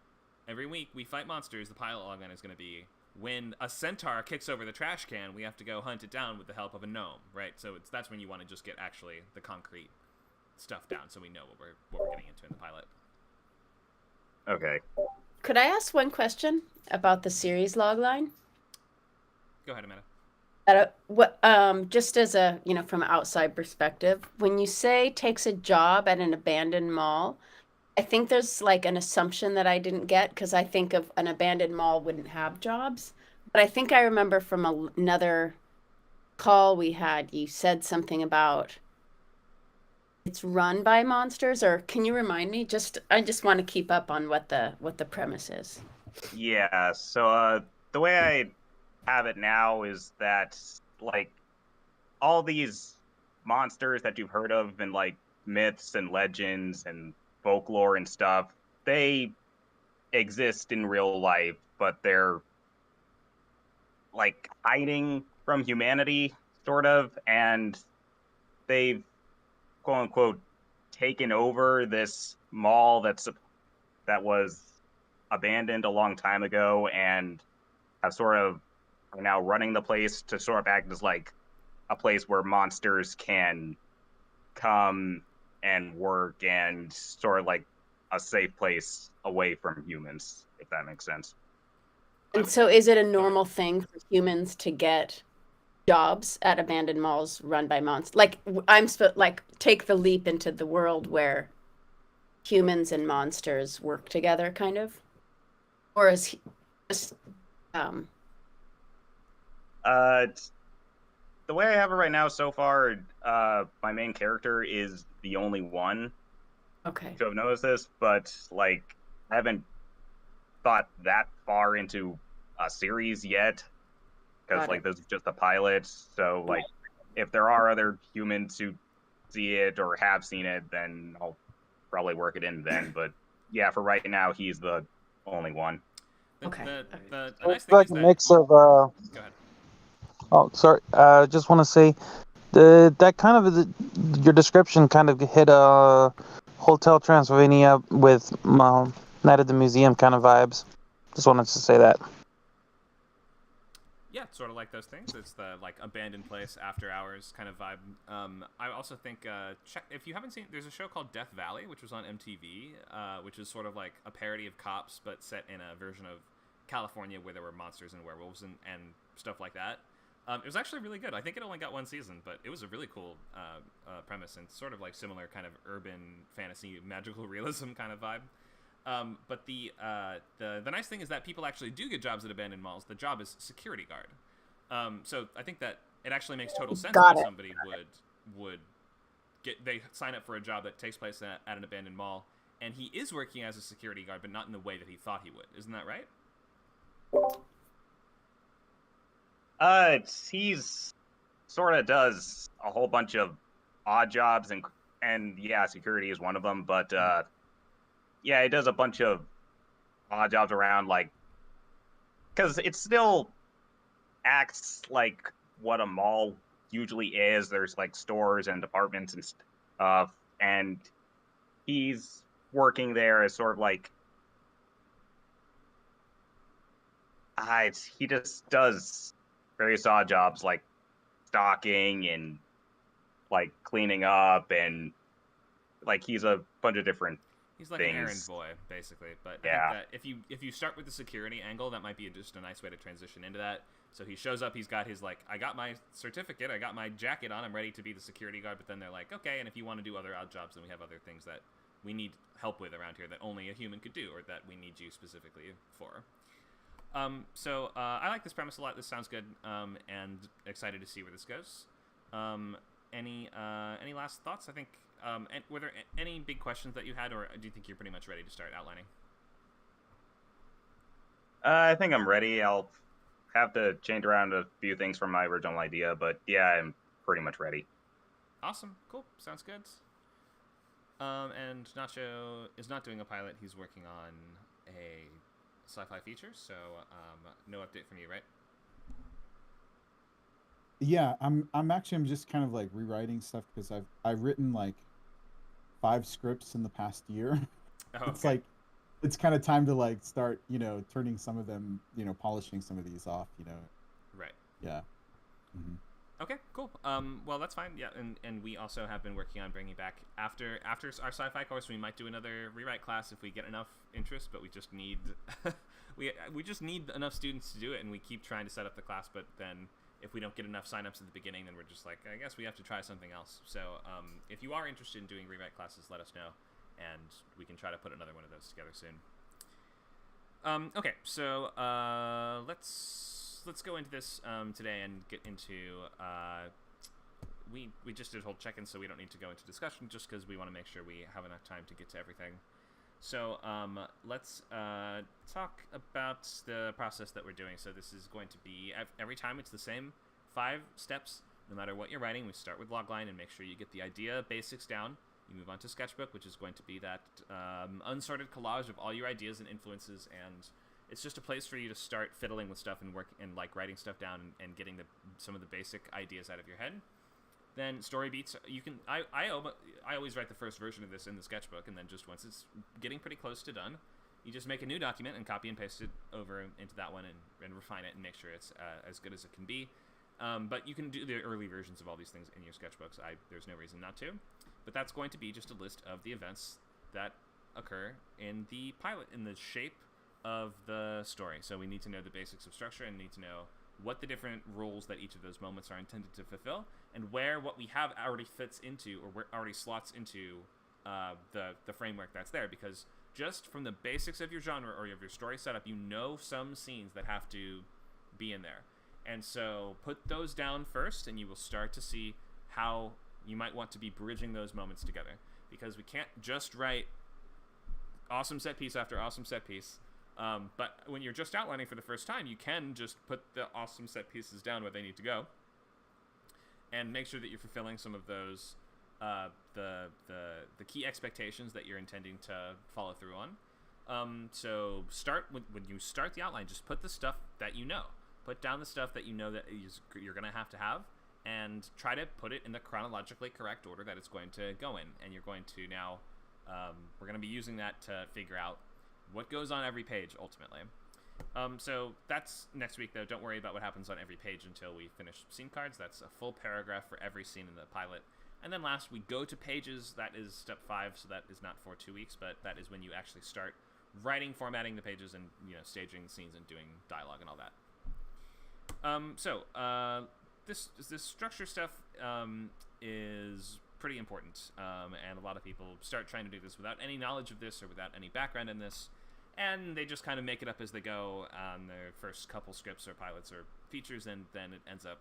every week we fight monsters, the pilot logline is going to be when a centaur kicks over the trash can, we have to go hunt it down with the help of a gnome, right? So that's when you want to just get actually the concrete stuff down, so we know what we're getting into in the pilot. Okay. Could I ask one question about the series logline? Go ahead, Amanda. Just as a, from an outside perspective, when you say takes a job at an abandoned mall, I think there's like an assumption that I didn't get because I think of an abandoned mall wouldn't have jobs. But I think I remember from another call we had, you said something about it's run by monsters, or can you remind me? I just want to keep up on what the premise is. Yeah, so the way I have it now is that like all these monsters that you've heard of in like myths and legends and folklore and stuff, they exist in real life, but they're like hiding from humanity sort of, and they've quote unquote taken over this mall that was abandoned a long time ago and have sort of are now running the place to sort of act as like a place where monsters can come and work and sort of like a safe place away from humans, if that makes sense. And so is it a normal thing for humans to get jobs at abandoned malls run by monsters? Like take the leap into the world where humans and monsters work together, kind of? Or is the way I have it right now so far, my main character is the only one to have noticed this, but like I haven't thought that far into a series yet because like this is just a pilot. So like if there are other humans who see it or have seen it, then I'll probably work it in then. But yeah, for right now, he's the only one. The nice It's thing like is a that mix of. Go ahead. Oh, sorry. Just want to say, that kind of your description kind of hit a Hotel Transylvania with Night at the Museum kind of vibes. Just wanted to say that. Yeah, sort of like those things. It's the like abandoned place, after hours kind of vibe. I also think check if you haven't seen. There's a show called Death Valley, which was on MTV, which is sort of like a parody of Cops, but set in a version of California where there were monsters and werewolves and stuff like that. It was actually really good. I think it only got one season, but it was a really cool premise and sort of like similar kind of urban fantasy, magical realism kind of vibe. But the nice thing is that people actually do get jobs at abandoned malls. The job is security guard. So I think that it actually makes total sense that somebody would they sign up for a job that takes place at an abandoned mall, and he is working as a security guard, but not in the way that he thought he would. Isn't that right? He's sort of does a whole bunch of odd jobs and yeah, security is one of them, but yeah, it does a bunch of odd jobs around, like, because it still acts like what a mall usually is. There's like stores and departments and stuff, and he's working there as sort of like he just does various odd jobs like stocking and like cleaning up, and like he's a bunch of different He's like things. an errand boy, basically. But Yeah. I think that if you start with the security angle, that might be just a nice way to transition into that. So he shows up, he's got his, like, I got my certificate, I got my jacket on, I'm ready to be the security guard, but then they're like, okay, and if you want to do other odd jobs, then we have other things that we need help with around here that only a human could do, or that we need you specifically for. So I like this premise a lot. This sounds good, and excited to see where this goes. Any last thoughts? I think, and were there any big questions that you had, or do you think you're pretty much ready to start outlining? I think I'm ready. I'll have to change around a few things from my original idea, but yeah, I'm pretty much ready. Awesome. Cool. Sounds good. And Nacho is not doing a pilot. He's working on a sci-fi feature, so no update from you, right? Yeah, I'm just kind of like rewriting stuff because I've written like 5 scripts in the past year. Oh, It's okay. like it's kind of time to like start, turning some of them, polishing some of these off, Right. Yeah. Hmm. Okay, cool. Well, that's fine. Yeah, and we also have been working on bringing back after our sci-fi course. We might do another rewrite class if we get enough interest, but we just need we just need enough students to do it, and we keep trying to set up the class. But then if we don't get enough signups at the beginning, then we're just like, I guess we have to try something else. So if you are interested in doing rewrite classes, let us know, and we can try to put another one of those together soon. Okay, so let's go into this today and get into we just did a whole check-in, so we don't need to go into discussion just because we want to make sure we have enough time to get to everything. So let's talk about the process that we're doing. So this is going to be every time it's the same 5 steps. No matter what you're writing, we start with logline and make sure you get the idea basics down. You move on to Sketchbook, which is going to be that unsorted collage of all your ideas and influences, and it's just a place for you to start fiddling with stuff and work and like writing stuff down and getting some of the basic ideas out of your head. Then story beats, you can I always write the first version of this in the Sketchbook, and then just once it's getting pretty close to done, you just make a new document and copy and paste it over into that one and refine it and make sure it's as good as it can be. But you can do the early versions of all these things in your sketchbooks. There's no reason not to. But that's going to be just a list of the events that occur in the pilot, in the shape of the story. So we need to know the basics of structure and need to know what the different roles that each of those moments are intended to fulfill, and where what we have already fits into, or where already slots into the framework that's there. Because just from the basics of your genre or of your story setup, you know some scenes that have to be in there. And so put those down first, and you will start to see how you might want to be bridging those moments together. Because we can't just write awesome set piece after awesome set piece. But when you're just outlining for the first time, you can just put the awesome set pieces down where they need to go, and make sure that you're fulfilling some of those the key expectations that you're intending to follow through on. So when you start the outline, just put the stuff that you know. Put down the stuff that you know that you're going to have, and try to put it in the chronologically correct order that it's going to go in. And you're going to now, we're going to be using that to figure out what goes on every page, ultimately. So that's next week, though. Don't worry about what happens on every page until we finish scene cards. That's a full paragraph for every scene in the pilot. And then last, we go to pages. That is step 5, so that is not for 2 weeks, but that is when you actually start writing, formatting the pages, and staging scenes and doing dialogue and all that. This structure stuff is pretty important, and a lot of people start trying to do this without any knowledge of this or without any background in this, and they just kind of make it up as they go on their first couple scripts or pilots or features, and then it ends up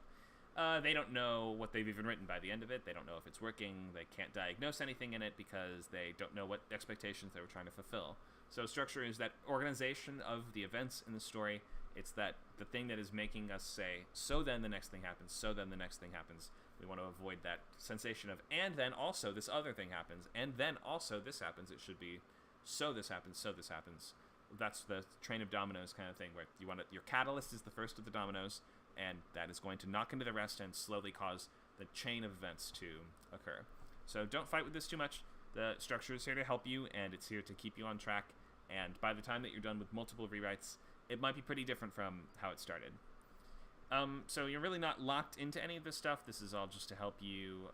they don't know what they've even written by the end of it. They don't know if it's working. They can't diagnose anything in it because they don't know what expectations they were trying to fulfill. So structure is that organization of the events in the story. It's that the thing that is making us say, so then the next thing happens, so then the next thing happens. We want to avoid that sensation of, and then also this other thing happens, and then also this happens. It should be, so this happens, so this happens. That's the train of dominoes kind of thing, where you want to, your catalyst is the first of the dominoes, and that is going to knock into the rest and slowly cause the chain of events to occur. So don't fight with this too much. The structure is here to help you, and it's here to keep you on track. And by the time that you're done with multiple rewrites, it might be pretty different from how it started. So you're really not locked into any of this stuff. This is all just to help you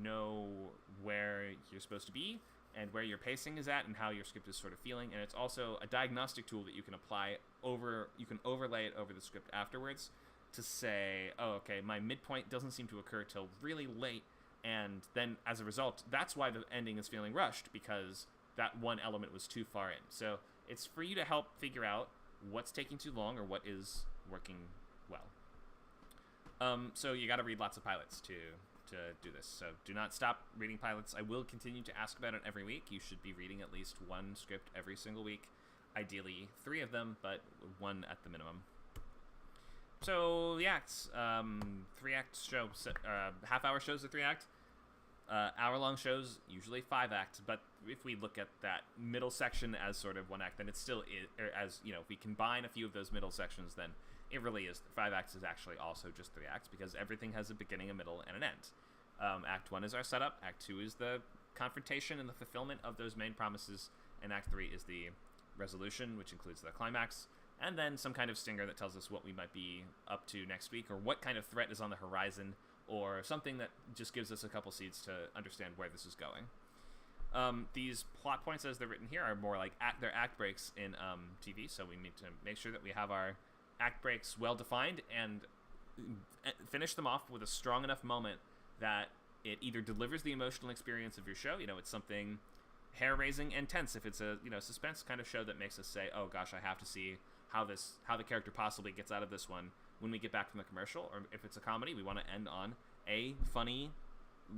know where you're supposed to be and where your pacing is at and how your script is sort of feeling. And it's also a diagnostic tool that you can apply you can overlay it over the script afterwards to say, oh, okay, my midpoint doesn't seem to occur till really late. And then as a result, that's why the ending is feeling rushed, because that one element was too far in. So it's for you to help figure out what's taking too long or what is working well. So you got to read lots of pilots to do this. So do not stop reading pilots. I will continue to ask about it every week. You should be reading at least one script every single week. Ideally 3 of them, but 1 at the minimum. So the acts, 3-act show, half-hour shows are 3-act. Hour-long shows, usually 5-act, but if we look at that middle section as sort of 1 act, then it still is, or as, you know, if we combine a few of those middle sections, then it really is, 5 acts is actually also just 3 acts, because everything has a beginning, a middle, and an end. Act 1 is our setup, Act 2 is the confrontation and the fulfillment of those main promises, and Act 3 is the resolution, which includes the climax, and then some kind of stinger that tells us what we might be up to next week, or what kind of threat is on the horizon, or something that just gives us a couple seeds to understand where this is going. These plot points, as they're written here, are more like they're act breaks in TV, so we need to make sure that we have our act breaks well defined and finish them off with a strong enough moment that it either delivers the emotional experience of your show, you know, it's something hair-raising and tense if it's a, you know, suspense kind of show that makes us say, oh gosh, I have to see how the character possibly gets out of this one when we get back from the commercial. Or if it's a comedy, we want to end on a funny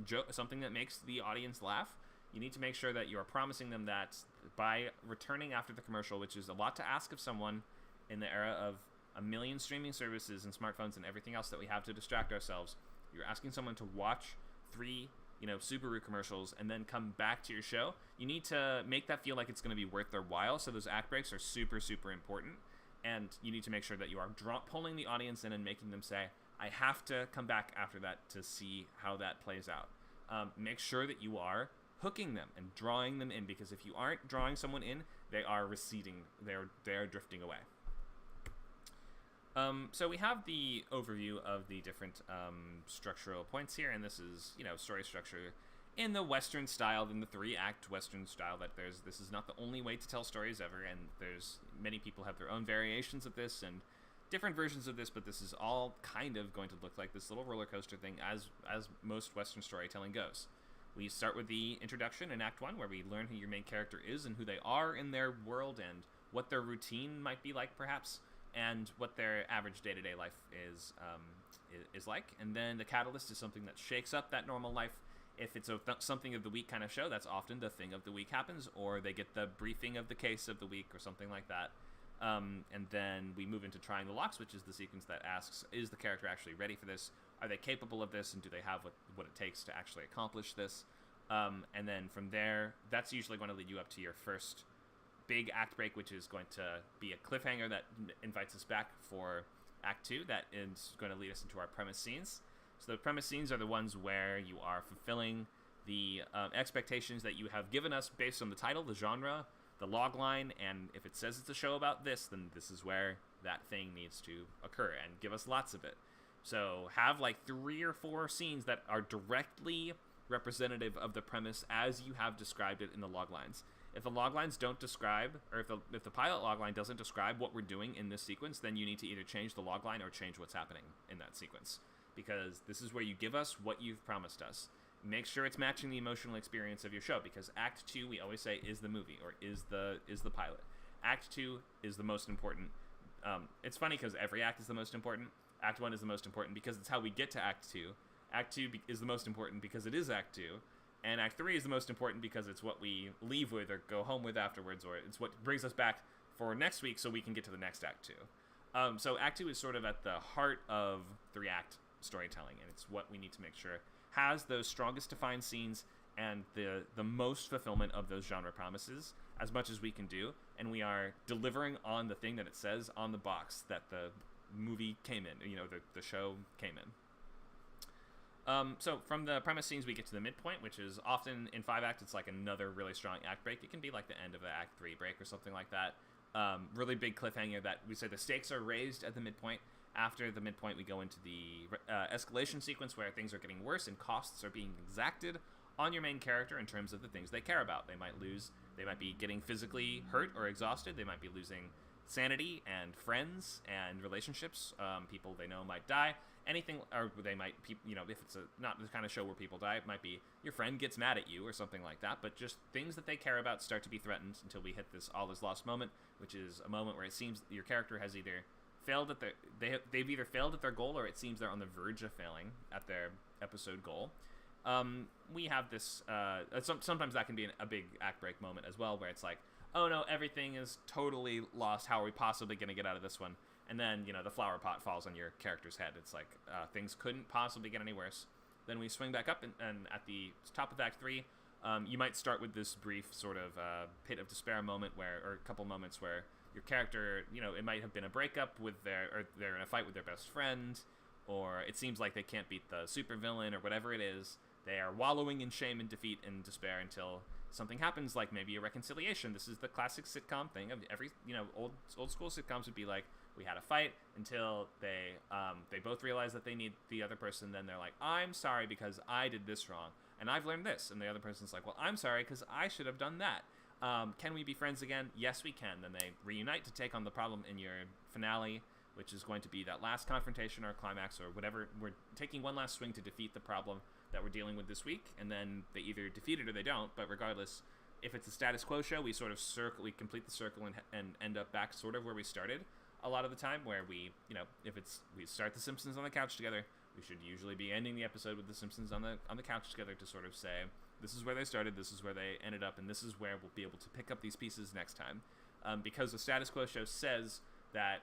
joke, something that makes the audience laugh. You need to make sure that you are promising them that by returning after the commercial, which is a lot to ask of someone in the era of a million streaming services and smartphones and everything else that we have to distract ourselves, you're asking someone to watch 3, you know, Subaru commercials and then come back to your show. You need to make that feel like it's going to be worth their while, so those act breaks are super, super important. And you need to make sure that you are pulling the audience in and making them say, I have to come back after that to see how that plays out. Make sure that you are hooking them and drawing them in, because if you aren't drawing someone in, they are receding. They are drifting away. So we have the overview of the different structural points here, and this is, you know, story structure in the Western style, in the 3-act Western style. That this is not the only way to tell stories ever, and there's many people have their own variations of this and different versions of this, but this is all kind of going to look like this little roller coaster thing as most Western storytelling goes. We start with the introduction in Act 1, where we learn who your main character is and who they are in their world and what their routine might be like, perhaps, and what their average day-to-day life is like. And then the catalyst is something that shakes up that normal life. If it's a something of the week kind of show, that's often the thing of the week happens, or they get the briefing of the case of the week or something like that. And then we move into Trying the Locks, which is the sequence that asks, is the character actually ready for this? Are they capable of this? And do they have what it takes to actually accomplish this? And then from there, that's usually going to lead you up to your first big act break, which is going to be a cliffhanger that invites us back for Act 2. That is going to lead us into our premise scenes. So the premise scenes are the ones where you are fulfilling the expectations that you have given us based on the title, the genre, the log line, and if it says it's a show about this, then this is where that thing needs to occur, and give us lots of it. So have like 3 or 4 scenes that are directly representative of the premise as you have described it in the log lines. If the log lines don't describe, or if the pilot log line doesn't describe what we're doing in this sequence, then you need to either change the log line or change what's happening in that sequence. Because this is where you give us what you've promised us. Make sure it's matching the emotional experience of your show, because Act 2, we always say, is the movie, or is the pilot. Act 2 is the most important. It's funny because every act is the most important. Act 1 is the most important because it's how we get to Act 2. Act 2 is the most important because it is Act 2. And Act 3 is the most important because it's what we leave with or go home with afterwards, or it's what brings us back for next week so we can get to the next Act 2. So Act 2 is sort of at the heart of 3-act storytelling, and it's what we need to make sure has those strongest defined scenes and the most fulfillment of those genre promises as much as we can do, and we are delivering on the thing that it says on the box that the movie came in, the show came in. So from the premise scenes, we get to the midpoint, which is often in 5-act, it's like another really strong act break. It can be like the end of the Act 3 break or something like that. really big cliffhanger that we say the stakes are raised at the midpoint. After the midpoint, we go into the escalation sequence where things are getting worse and costs are being exacted on your main character in terms of the things they care about. They might be getting physically hurt or exhausted. They might be losing sanity and friends and relationships. People they know might die. Anything, or they might, if it's not the kind of show where people die, it might be your friend gets mad at you or something like that. But just things that they care about start to be threatened until we hit this all is lost moment, which is a moment where it seems your character has either failed at they've either failed at their goal, or it seems they're on the verge of failing at their episode goal. We have this. Sometimes that can be a big act break moment as well, where it's like, oh no, everything is totally lost. How are we possibly going to get out of this one? And then, the flower pot falls on your character's head. It's like, things couldn't possibly get any worse. Then we swing back up, and at the top of Act 3, you might start with this brief sort of pit of despair moment or a couple moments where your character, it might have been a breakup or they're in a fight with their best friend, or it seems like they can't beat the supervillain or whatever it is. They are wallowing in shame and defeat and despair until something happens, like maybe a reconciliation. This is the classic sitcom thing of every, old school sitcoms would be like, we had a fight until they both realize that they need the other person. Then they're like, I'm sorry because I did this wrong, and I've learned this. And the other person's like, well, I'm sorry because I should have done that. Can we be friends again? Yes, we can. Then they reunite to take on the problem in your finale, which is going to be that last confrontation or climax or whatever. We're taking one last swing to defeat the problem that we're dealing with this week, and then they either defeat it or they don't. But regardless, if it's a status quo show, we sort of we complete the circle and end up back sort of where we started. A lot of the time, where we start The Simpsons on the couch together, we should usually be ending the episode with The Simpsons on the couch together to sort of say, this is where they started, this is where they ended up, and this is where we'll be able to pick up these pieces next time. Because the status quo show says that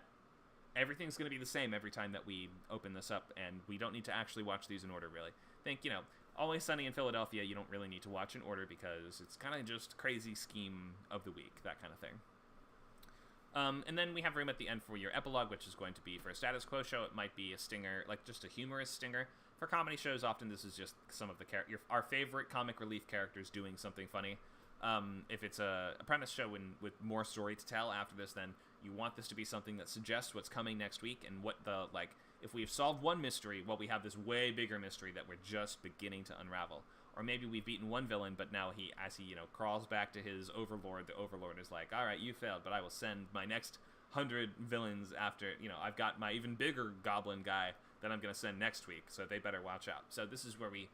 everything's going to be the same every time that we open this up, and we don't need to actually watch these in order, really. Think, Always Sunny in Philadelphia, you don't really need to watch in order because it's kind of just crazy scheme of the week, that kind of thing. And then we have room at the end for your epilogue, which is going to be for a status quo show. It might be a stinger, like just a humorous stinger. For comedy shows, often this is just some of our favorite comic relief characters doing something funny. If it's a premise show with more story to tell after this, then you want this to be something that suggests what's coming next week and what if we've solved one mystery, well, we have this way bigger mystery that we're just beginning to unravel. Or maybe we've beaten one villain, but now as he crawls back to his overlord, the overlord is like, all right, you failed, but I will send my next 100 villains after, I've got my even bigger goblin guy that I'm going to send next week, so they better watch out. So this is where we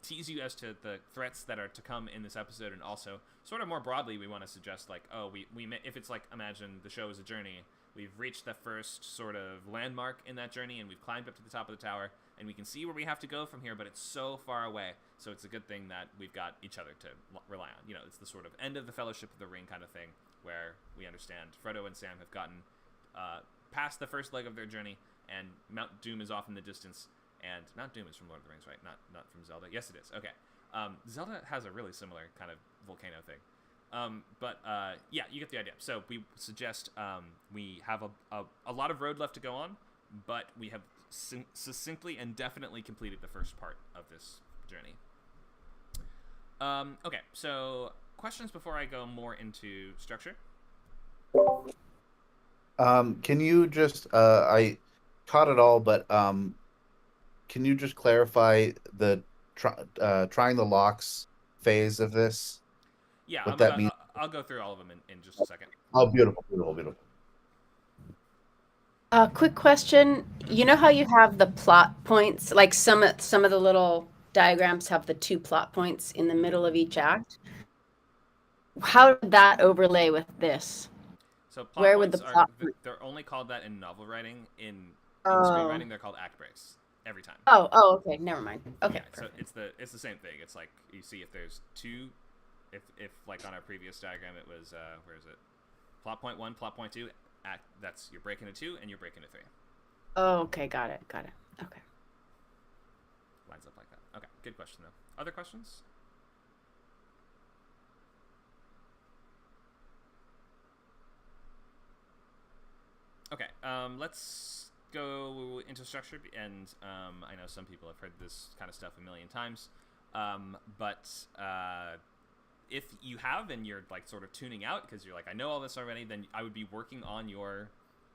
tease you as to the threats that are to come in this episode, and also, sort of more broadly, we want to suggest, if it's like, imagine the show is a journey, we've reached the first sort of landmark in that journey, and we've climbed up to the top of the tower, and we can see where we have to go from here, but it's so far away. So it's a good thing that we've got each other to rely on. It's the sort of end of the Fellowship of the Ring kind of thing, where we understand Frodo and Sam have gotten past the first leg of their journey, and Mount Doom is off in the distance. And Mount Doom is from Lord of the Rings, right? Not from Zelda. Yes, it is. Okay. Zelda has a really similar kind of volcano thing. Yeah, you get the idea. So we suggest we have a lot of road left to go on, but we have succinctly and definitely completed the first part of this journey. Okay, so questions before I go more into structure? Can you just, I caught it all, but can you just clarify the trying the locks phase of this? Yeah, what that means? I'll go through all of them in just a second. Oh, beautiful. Quick question. You know how you have the plot points? Like some of the little diagrams have the 2 plot points in the middle of each act. How did that overlay with this? So plot where would the points plot? They're only called that in novel writing. In screenwriting, they're called act breaks every time. Oh, okay. Never mind. Okay. Yeah, so it's the same thing. It's like you see if there's 2. If like on our previous diagram, it was where is it? Plot point 1, plot point 2. That's you're breaking a 2 and you're breaking a 3. Oh, okay. Got it. Okay. Lines up like that. Okay, good question though. Other questions? Okay, let's go into structure, and I know some people have heard this kind of stuff a million times, but if you have and you're like sort of tuning out because you're like, I know all this already, then I would be working on your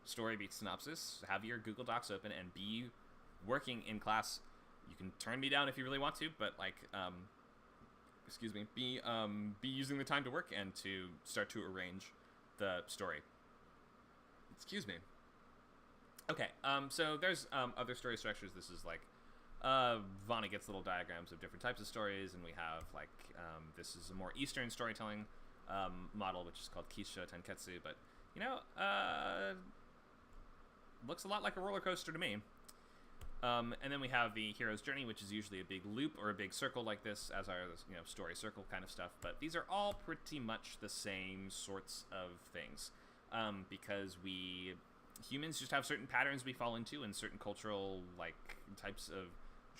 story beat synopsis. Have your Google Docs open and be working in class. You can turn me down if you really want to, but like, be using the time to work and to start to arrange the story. Excuse me. Okay, so there's other story structures. This is like Vana gets little diagrams of different types of stories, and we have like this is a more Eastern storytelling model, which is called Kisho Tenketsu, but looks a lot like a roller coaster to me. And then we have the hero's journey, which is usually a big loop or a big circle like this, as our story circle kind of stuff. But these are all pretty much the same sorts of things, because humans just have certain patterns we fall into and certain cultural types of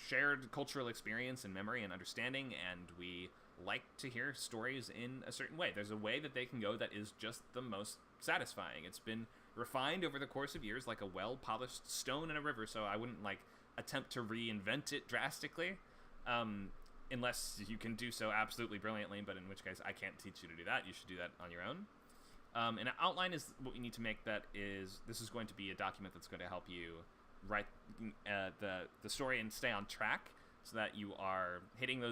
shared cultural experience and memory and understanding, and we like to hear stories in a certain way. There's a way that they can go that is just the most satisfying. It's been refined over the course of years like a well-polished stone in a river, so I wouldn't attempt to reinvent it drastically, unless you can do so absolutely brilliantly, but in which case I can't teach you to do that. You should do that on your own. An outline is what you need to make. This is going to be a document that's going to help you write the story and stay on track, so that you are hitting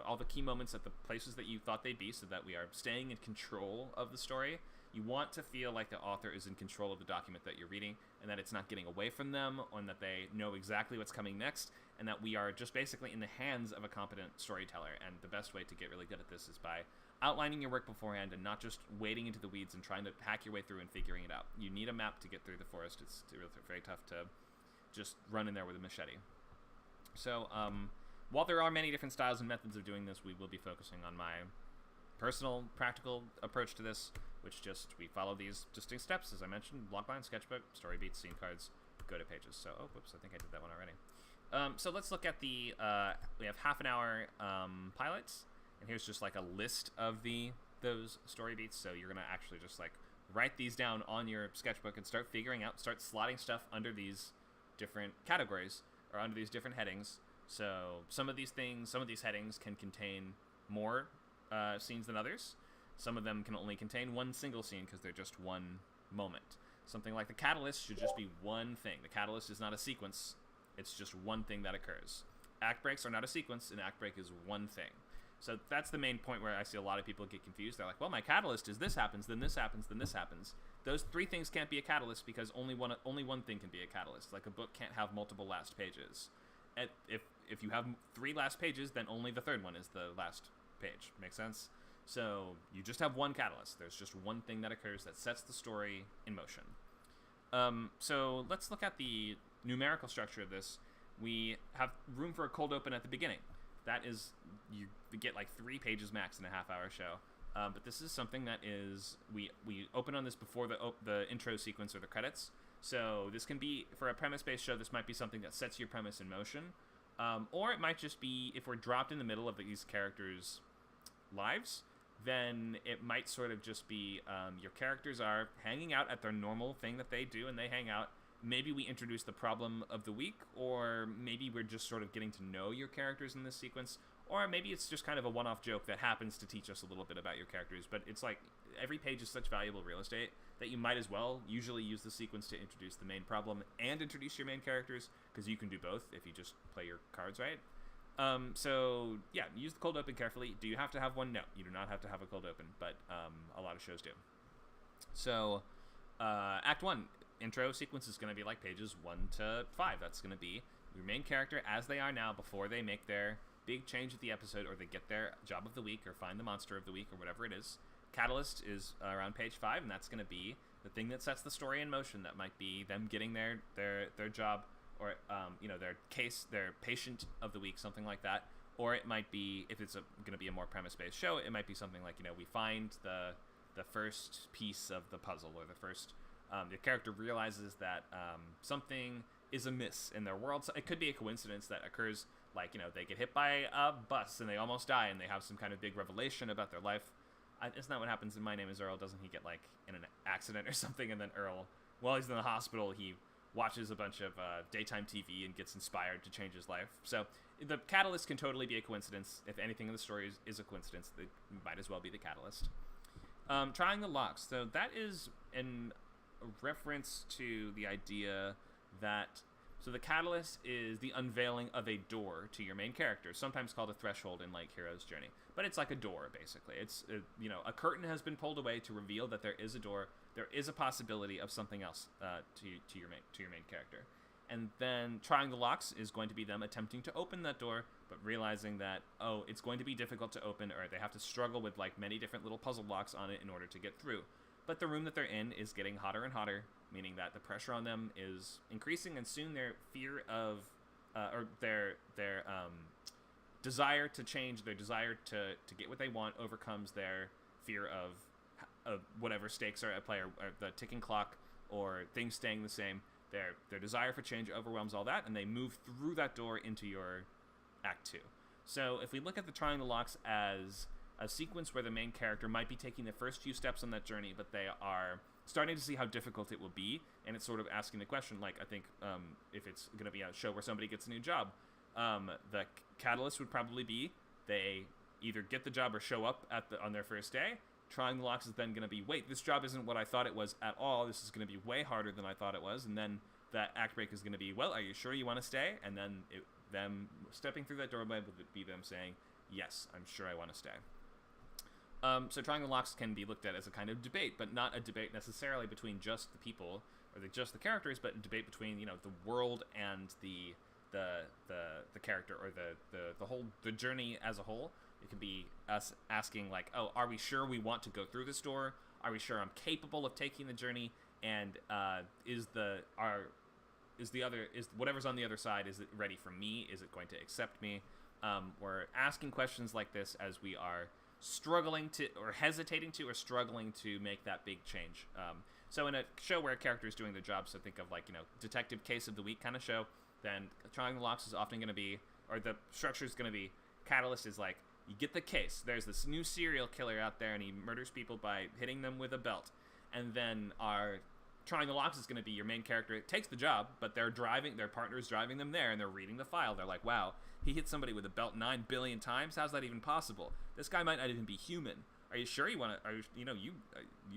all the key moments at the places that you thought they'd be, so that we are staying in control of the story. You want to feel like the author is in control of the document that you're reading, and that it's not getting away from them, and that they know exactly what's coming next, and that we are just basically in the hands of a competent storyteller. And the best way to get really good at this is by outlining your work beforehand and not just wading into the weeds and trying to hack your way through and figuring it out. You need a map to get through the forest. It's very tough to just run in there with a machete. So while there are many different styles and methods of doing this, we will be focusing on my personal, practical approach to this, which we follow these distinct steps, as I mentioned: logline, sketchbook, story beats, scene cards, go to pages. So, whoops, I think I did that one already. So let's look at we have half an hour pilots, and here's just like a list of those story beats. So you're gonna actually just write these down on your sketchbook and start slotting stuff under these different categories or under these different headings. So some of these headings can contain more scenes than others. Some of them can only contain one single scene because they're just one moment. Something like the catalyst should just be one thing. The catalyst is not a sequence. It's just one thing that occurs. Act breaks are not a sequence. An act break is one thing. So that's the main point where I see a lot of people get confused. They're like, well, my catalyst is this happens, then this happens, then this happens. Those three things can't be a catalyst because only one thing can be a catalyst. Like a book can't have multiple last pages. If you have 3 last pages, then only the third one is the last page. Make sense? So you just have one catalyst. There's just one thing that occurs that sets the story in motion. So let's look at the numerical structure of this. We have room for a cold open at the beginning. That is, you get 3 pages max in a half-hour show. But this is something that is, we open on this before the intro sequence or the credits. So this can be, for a premise-based show, this might be something that sets your premise in motion. Or it might just be, if we're dropped in the middle of these characters' lives, then it might sort of just be your characters are hanging out at their normal thing that they do, and they hang out. Maybe we introduce the problem of the week, or maybe we're just sort of getting to know your characters in this sequence, or maybe it's just kind of a one-off joke that happens to teach us a little bit about your characters. But it's like every page is such valuable real estate that you might as well usually use the sequence to introduce the main problem and introduce your main characters, because you can do both if you just play your cards right. So yeah, use the cold open carefully. Do you have to have one? No, you do not have to have a cold open, but a lot of shows do. So Act 1, intro sequence is going to be like pages 1 to 5. That's going to be your main character as they are now before they make their big change at the episode, or they get their job of the week, or find the monster of the week, or whatever it is. Catalyst is around page 5, and that's going to be the thing that sets the story in motion. That might be them getting their job, or their patient of the week, something like that. Or it might be, if it's going to be a more premise-based show, it might be something like, we find the first piece of the puzzle, or the first the character realizes that something is amiss in their world. So it could be a coincidence that occurs, they get hit by a bus and they almost die, and they have some kind of big revelation about their life. Isn't that what happens in My Name is Earl? Doesn't he get in an accident or something, and then Earl, while he's in the hospital, he watches a bunch of daytime TV and gets inspired to change his life. So the catalyst can totally be a coincidence. If anything in the story is a coincidence, it might as well be the catalyst. Trying the locks. So that is in reference to the idea that, so the catalyst is the unveiling of a door to your main character, sometimes called a threshold in like Hero's Journey, but it's like a door basically. It's a curtain has been pulled away to reveal that there is a door. There is a possibility of something else to your main character, and then trying the locks is going to be them attempting to open that door, but realizing that it's going to be difficult to open, or they have to struggle with like many different little puzzle blocks on it in order to get through. But the room that they're in is getting hotter and hotter, meaning that the pressure on them is increasing, and soon their fear of, or their desire to change, their desire to get what they want overcomes their fear of whatever stakes are at play, or the ticking clock, or things staying the same. Their desire for change overwhelms all that, and they move through that door into your Act 2. So if we look at the Trying the Locks as a sequence where the main character might be taking the first few steps on that journey, but they are starting to see how difficult it will be, and it's sort of asking the question, like, I think if it's going to be a show where somebody gets a new job, the catalyst would probably be they either get the job or show up on their first day. Trying the Locks is then going to be, wait, this job isn't what I thought it was at all. This is going to be way harder than I thought it was. And then that act break is going to be, well, are you sure you want to stay? And then them stepping through that doorway would be them saying, yes, I'm sure I want to stay. So Trying the Locks can be looked at as a kind of debate, but not a debate necessarily between just the people or just the characters, but a debate between the world and the character, or the journey as a whole. It could be us asking like, oh, are we sure we want to go through this door? Are we sure I'm capable of taking the journey? And is whatever's on the other side, is it ready for me? Is it going to accept me? We're asking questions like this as we are struggling to, or hesitating to, or struggling to make that big change. So in a show where a character is doing their job, so think of like, Detective Case of the Week kind of show, then Trying the Locks is often going to be, or the structure is going to be, catalyst is like, you get the case. There's this new serial killer out there, and he murders people by hitting them with a belt. And then our Trying the Locks is going to be your main character. It takes the job, but their partner's driving them there, and they're reading the file. They're like, wow, he hit somebody with a belt 9 billion times? How's that even possible? This guy might not even be human. Are you sure you want to, you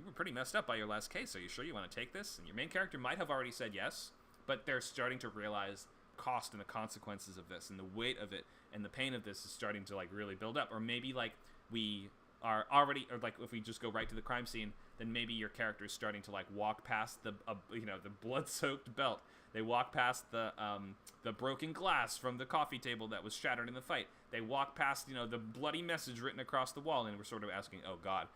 were pretty messed up by your last case. Are you sure you want to take this? And your main character might have already said yes, but they're starting to realize cost and the consequences of this, and the weight of it and the pain of this is starting to like really build up. Or maybe like we are already, or like if we just go right to the crime scene, then maybe your character is starting to like walk past the blood-soaked belt. They walk past the broken glass from the coffee table that was shattered in the fight. They walk past the bloody message written across the wall, and we're sort of asking, oh God,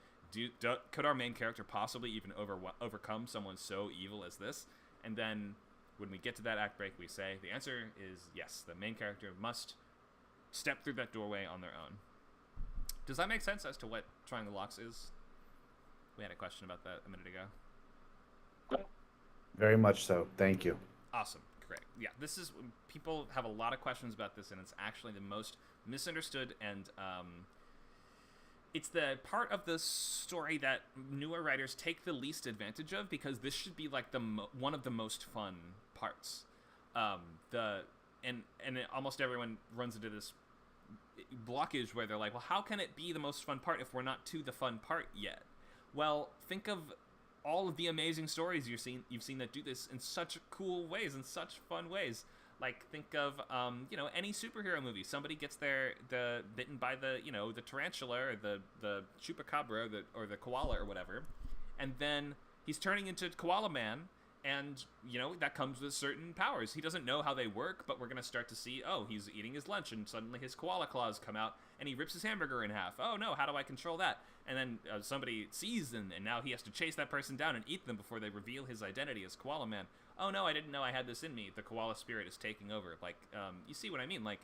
could our main character possibly even overcome someone so evil as this? And then when we get to that act break, we say the answer is yes. The main character must step through that doorway on their own. Does that make sense as to what Trying the Locks is? We had a question about that a minute ago. Very much so. Thank you. Awesome. Great. Yeah, this is, people have a lot of questions about this, and it's actually the most misunderstood, and it's the part of the story that newer writers take the least advantage of, because this should be like one of the most fun parts. Almost everyone runs into this blockage where they're like, well, how can it be the most fun part if we're not to the fun part yet? Well, think of all of the amazing stories you've seen that do this in such cool ways, in such fun ways. Like, think of any superhero movie. Somebody gets bitten by the tarantula, or the chupacabra, or the koala or whatever, and then he's turning into Koala Man, and that comes with certain powers. He doesn't know how they work, but we're gonna start to see, he's eating his lunch, and suddenly his koala claws come out, and he rips his hamburger in half. Oh no, how do I control that? And then somebody sees them, and now he has to chase that person down and eat them before they reveal his identity as Koala Man. Oh no, I didn't know I had this in me. The koala spirit is taking over. Like, you see what I mean? Like,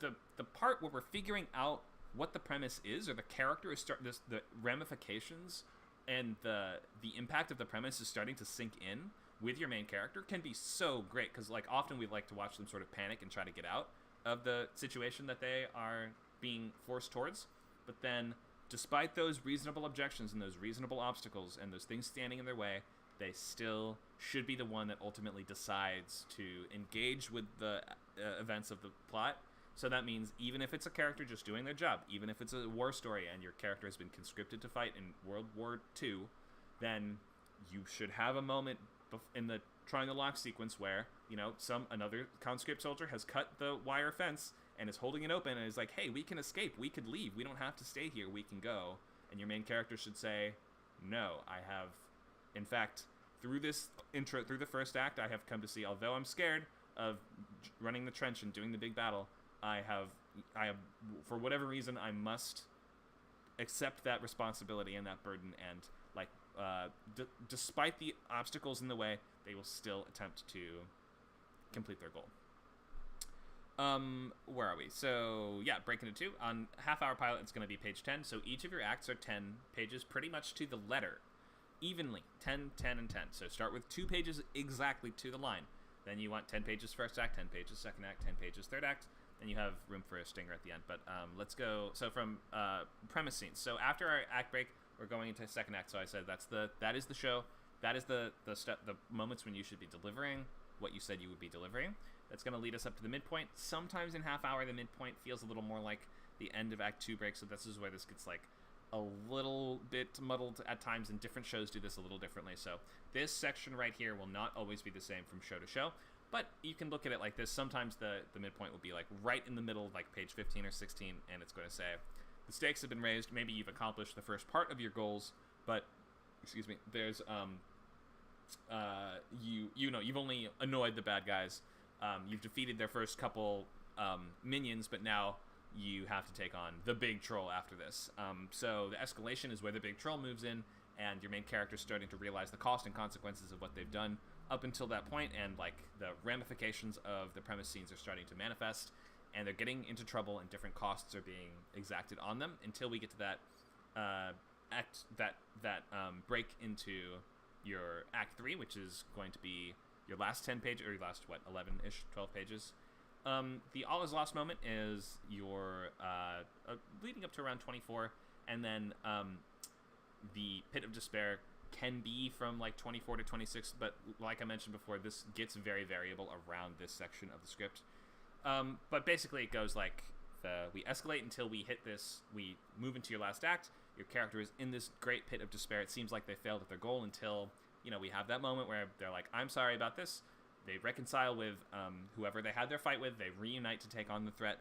the part where we're figuring out what the premise is, or the character is the ramifications and the impact of the premise is starting to sink in with your main character, can be so great, because like often we like to watch them sort of panic and try to get out of the situation that they are being forced towards. But then, despite those reasonable objections and those reasonable obstacles and those things standing in their way, they still should be the one that ultimately decides to engage with the events of the plot. So that means even if it's a character just doing their job, even if it's a war story and your character has been conscripted to fight in World War II, then you should have a moment in the Triangle Lock sequence where, another conscript soldier has cut the wire fence and is holding it open and is like, hey, we can escape, we could leave, we don't have to stay here, we can go. And your main character should say, no, I have, in fact, through this intro, through the first act, I have come to see, although I'm scared of running the trench and doing the big battle, I have, for whatever reason, I must accept that responsibility and that burden, and despite the obstacles in the way, they will still attempt to complete their goal. Where are we? So, yeah, breaking into 2. On half-hour pilot, it's going to be page 10. So each of your acts are 10 pages pretty much to the letter. Evenly. 10, 10, and 10. So start with 2 pages exactly to the line. Then you want 10 pages first act, 10 pages second act, 10 pages third act. Then you have room for a stinger at the end. But let's go. So from premise scenes. So after our act break, we're going into second act. So I said that is the show. That is the moments when you should be delivering what you said you would be delivering. That's going to lead us up to the midpoint. Sometimes in half hour, the midpoint feels a little more like the end of Act 2 break, so this is where this gets like a little bit muddled at times, and different shows do this a little differently. So this section right here will not always be the same from show to show, but you can look at it like this. Sometimes the midpoint will be like right in the middle, like page 15 or 16, and it's going to say, the stakes have been raised, maybe you've accomplished the first part of your goals, but, there's, you've only annoyed the bad guys. You've defeated their first couple minions, but now you have to take on the big troll after this. So the escalation is where the big troll moves in, and your main character's starting to realize the cost and consequences of what they've done up until that point, and like the ramifications of the premise scenes are starting to manifest, and they're getting into trouble, and different costs are being exacted on them until we get to that break into your Act 3, which is going to be your last 10 pages, or your last, 11-ish, 12 pages. The All Is Lost moment is your, leading up to around 24, and then the Pit of Despair can be from, 24 to 26, but like I mentioned before, this gets very variable around this section of the script. But basically it goes like, we escalate until we hit this, we move into your last act, your character is in this great pit of despair, it seems like they failed at their goal until, we have that moment where they're like, I'm sorry about this, they reconcile with whoever they had their fight with, they reunite to take on the threat,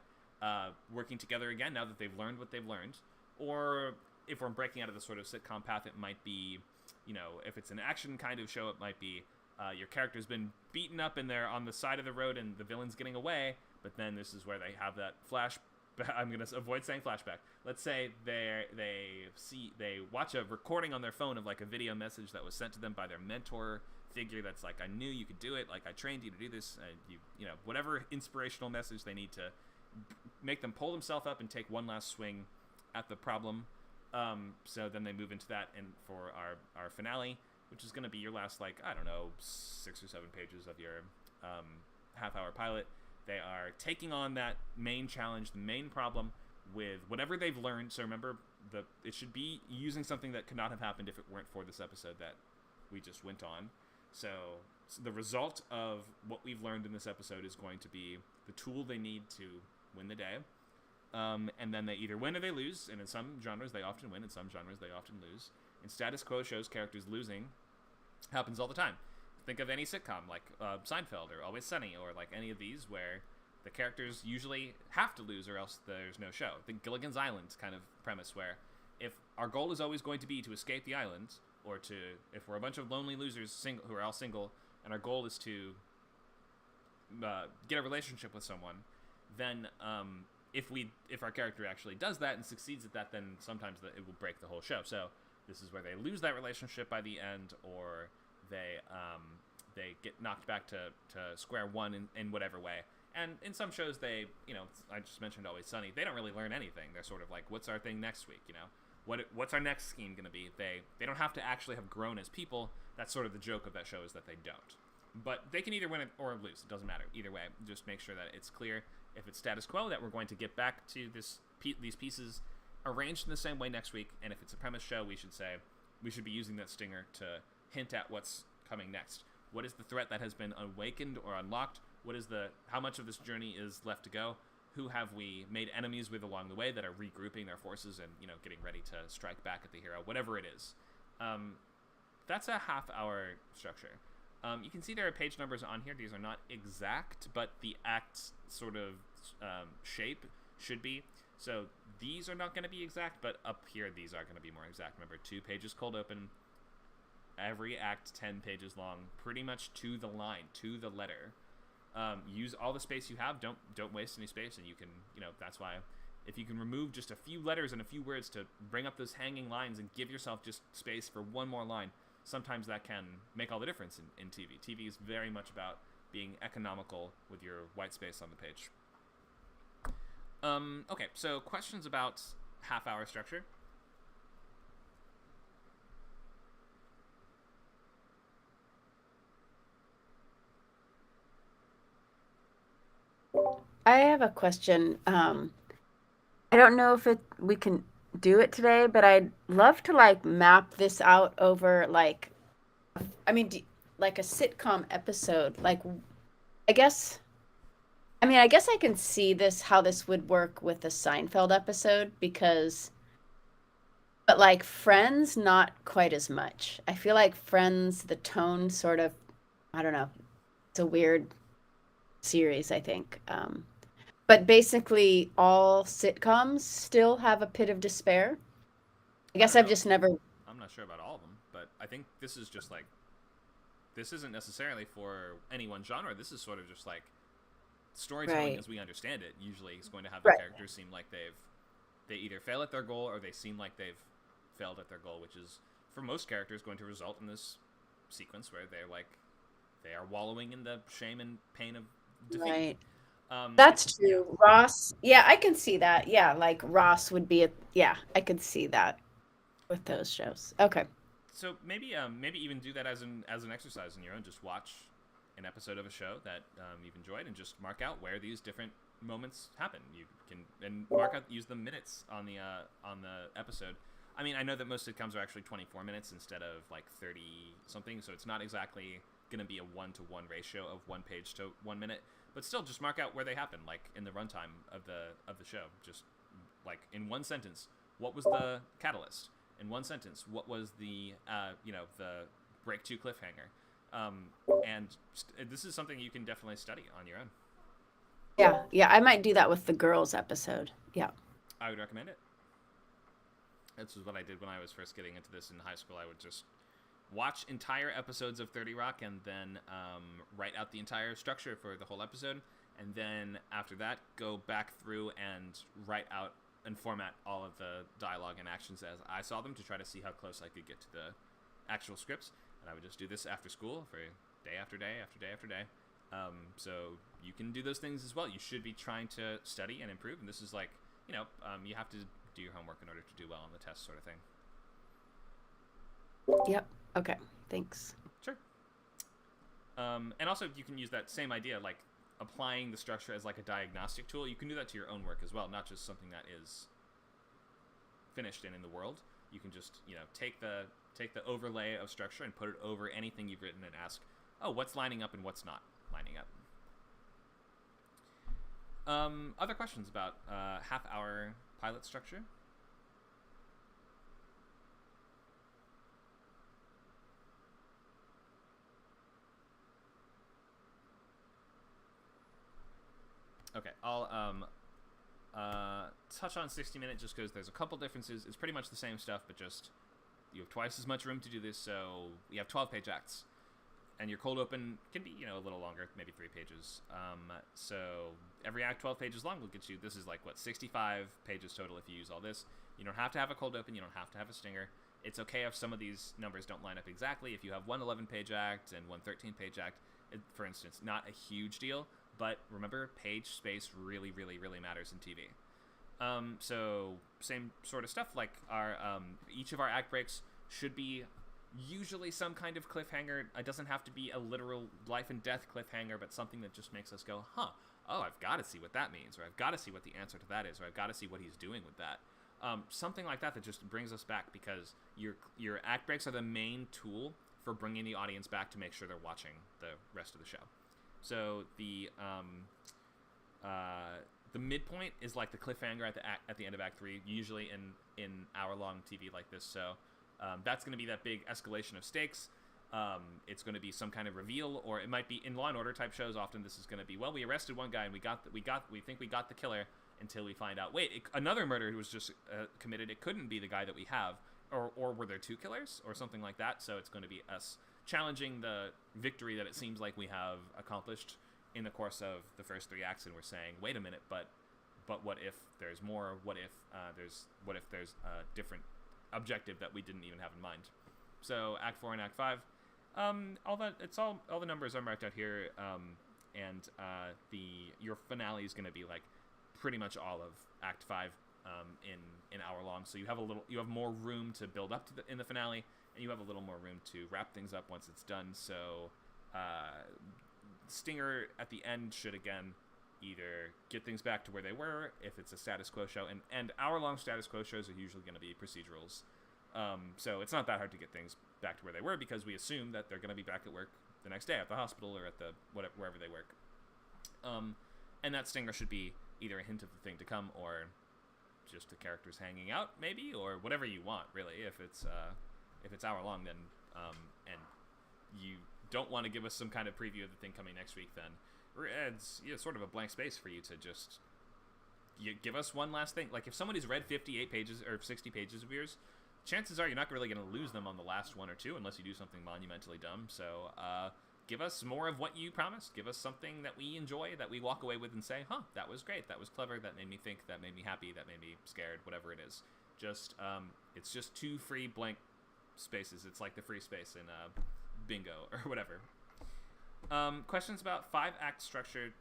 working together again now that they've learned what they've learned. Or if we're breaking out of the sort of sitcom path, it might be, if it's an action kind of show, it might be your character's been beaten up and they're on the side of the road and the villain's getting away, but then this is where they have that flash. I'm going to avoid saying flashback. Let's say they watch a recording on their phone of like a video message that was sent to them by their mentor figure that's like, I knew you could do it, like I trained you to do this, whatever inspirational message they need to make them pull themselves up and take one last swing at the problem. So then they move into that, and for our finale, which is going to be your last 6 or 7 pages of your half-hour pilot, they are taking on that main challenge, the main problem, with whatever they've learned. So remember, it should be using something that could not have happened if it weren't for this episode that we just went on. So the result of what we've learned in this episode is going to be the tool they need to win the day. And then they either win or they lose, and in some genres they often win, in some genres they often lose. In status quo shows, characters losing happens all the time. Think of any sitcom like Seinfeld or Always Sunny, or like any of these where the characters usually have to lose or else there's no show. Think Gilligan's Island kind of premise, where if our goal is always going to be to escape the island, or if we're a bunch of lonely losers who are all single, and our goal is to get a relationship with someone, then if our character actually does that and succeeds at that, then sometimes it will break the whole show. So this is where they lose that relationship by the end, or they get knocked back to square one in whatever way. And in some shows, I just mentioned Always Sunny, they don't really learn anything. They're sort of like, what's our thing next week, What's our next scheme going to be? They don't have to actually have grown as people. That's sort of the joke of that show, is that they don't. But they can either win it or lose. It doesn't matter. Either way, just make sure that it's clear, if it's status quo, that we're going to get back to these pieces arranged in the same way next week. And if it's a premise show, we should be using that stinger to hint at what's coming next? What is the threat that has been awakened or unlocked? How much of this journey is left to go? Who have we made enemies with along the way that are regrouping their forces and, getting ready to strike back at the hero, whatever it is. That's a half-hour structure. You can see there are page numbers on here. These are not exact, but the act sort of shape should be. So these are not going to be exact, but up here these are going to be more exact. Remember, 2 pages cold open, every act 10 pages long, pretty much to the line, to the letter. Use all the space you have. Don't waste any space, and you can, that's why if you can remove just a few letters and a few words to bring up those hanging lines and give yourself just space for one more line, sometimes that can make all the difference in TV. TV is very much about being economical with your white space on the page. Okay, so questions about half-hour structure? I have a question. I don't know if we can do it today, but I'd love to map this out over like a sitcom episode. I guess I can see how this would work with a Seinfeld episode but Friends, not quite as much. I feel like Friends, the tone sort of, I don't know, it's a weird series, I think. But basically all sitcoms still have a pit of despair. I guess I've just never... I'm not sure about all of them, but I think this is just this isn't necessarily for any one genre. This is sort of just storytelling as we understand it. Usually is going to have the characters seem like they either fail at their goal or they seem like they've failed at their goal, which is for most characters going to result in this sequence where they are wallowing in the shame and pain of defeat. Right. That's true. Ross. Yeah, I can see that. Yeah, Ross would be I could see that with those shows. Okay. So maybe even do that as an exercise in your own. Just watch an episode of a show that you've enjoyed and just mark out where these different moments happen. You can use the minutes on the episode. I mean, I know that most sitcoms are actually 24 minutes instead of 30 something, so it's not exactly going to be a 1-to-1 ratio of 1 page to 1 minute, but still just mark out where they happen, in the runtime of the show. Just in one sentence, what was the catalyst? In one sentence, what was the the break to cliffhanger? And this is something you can definitely study on your own. Yeah, I might do that with the girls episode. Yeah, I would recommend it. This is what I did when I was first getting into this in high school. I would just watch entire episodes of 30 Rock and then write out the entire structure for the whole episode, and then after that go back through and write out and format all of the dialogue and actions as I saw them to try to see how close I could get to the actual scripts. And I would just do this after school for day after day after day after day. So you can do those things as well. You should be trying to study and improve, and this is you have to do your homework in order to do well on the test, sort of thing. Yep. Okay. Thanks. Sure. And also you can use that same idea, applying the structure as a diagnostic tool. You can do that to your own work as well, not just something that is finished and in the world. You can just, take the overlay of structure and put it over anything you've written and ask, oh, what's lining up and what's not lining up? Other questions about half-hour pilot structure? Okay, I'll touch on 60 Minute just because there's a couple differences. It's pretty much the same stuff, but just you have twice as much room to do this. So you have 12-page acts, and your cold open can be a little longer, maybe 3 pages. So every act 12 pages long will get you. This is 65 pages total if you use all this. You don't have to have a cold open. You don't have to have a stinger. It's okay if some of these numbers don't line up exactly. If you have one 11-page act and one 13-page act, for instance, not a huge deal. But remember, page space really, really, really matters in TV. So same sort of stuff. Our each of our act breaks should be usually some kind of cliffhanger. It doesn't have to be a literal life and death cliffhanger, but something that just makes us go, huh, oh, I've got to see what that means, or I've got to see what the answer to that is, or I've got to see what he's doing with that. Something like that just brings us back, because your act breaks are the main tool for bringing the audience back to make sure they're watching the rest of the show. So the midpoint is like the cliffhanger at the end of Act 3, usually in hour-long TV like this. So that's going to be that big escalation of stakes. It's going to be some kind of reveal, or it might be in Law and Order type shows. Often this is going to be, well, we arrested one guy and we think we got the killer, until we find out, wait, another murder was just committed. It couldn't be the guy that we have, or were there two killers, or something like that. So it's going to be us challenging the victory that it seems like we have accomplished in the course of the first 3 acts, and we're saying, wait a minute, but what if there's more? What if there's a different objective that we didn't even have in mind? So Act 4 and Act 5, all the numbers are marked out here, and your finale is going to be like pretty much all of Act 5 in hour long. So you have more room to build up to in the finale, and you have a little more room to wrap things up once it's done. So Stinger at the end should again either get things back to where they were if it's a status quo show, and hour long status quo shows are usually going to be procedurals. So it's not that hard to get things back to where they were, because we assume that they're going to be back at work the next day at the hospital or at wherever they work. And that stinger should be either a hint of the thing to come, or just the characters hanging out, maybe, or whatever you want, really. If it's hour long, then and you don't want to give us some kind of preview of the thing coming next week, then it's sort of a blank space for you to just give us one last thing. Like if somebody's read 58 pages or 60 pages of yours, chances are you're not really going to lose them on the last 1 or 2 unless you do something monumentally dumb. So give us more of what you promised. Give us something that we enjoy, that we walk away with and say, huh, that was great, that was clever, that made me think, that made me happy, that made me scared, whatever it is. Just it's just 2 free blank spaces. It's like the free space in bingo or whatever. Questions about 5-act structure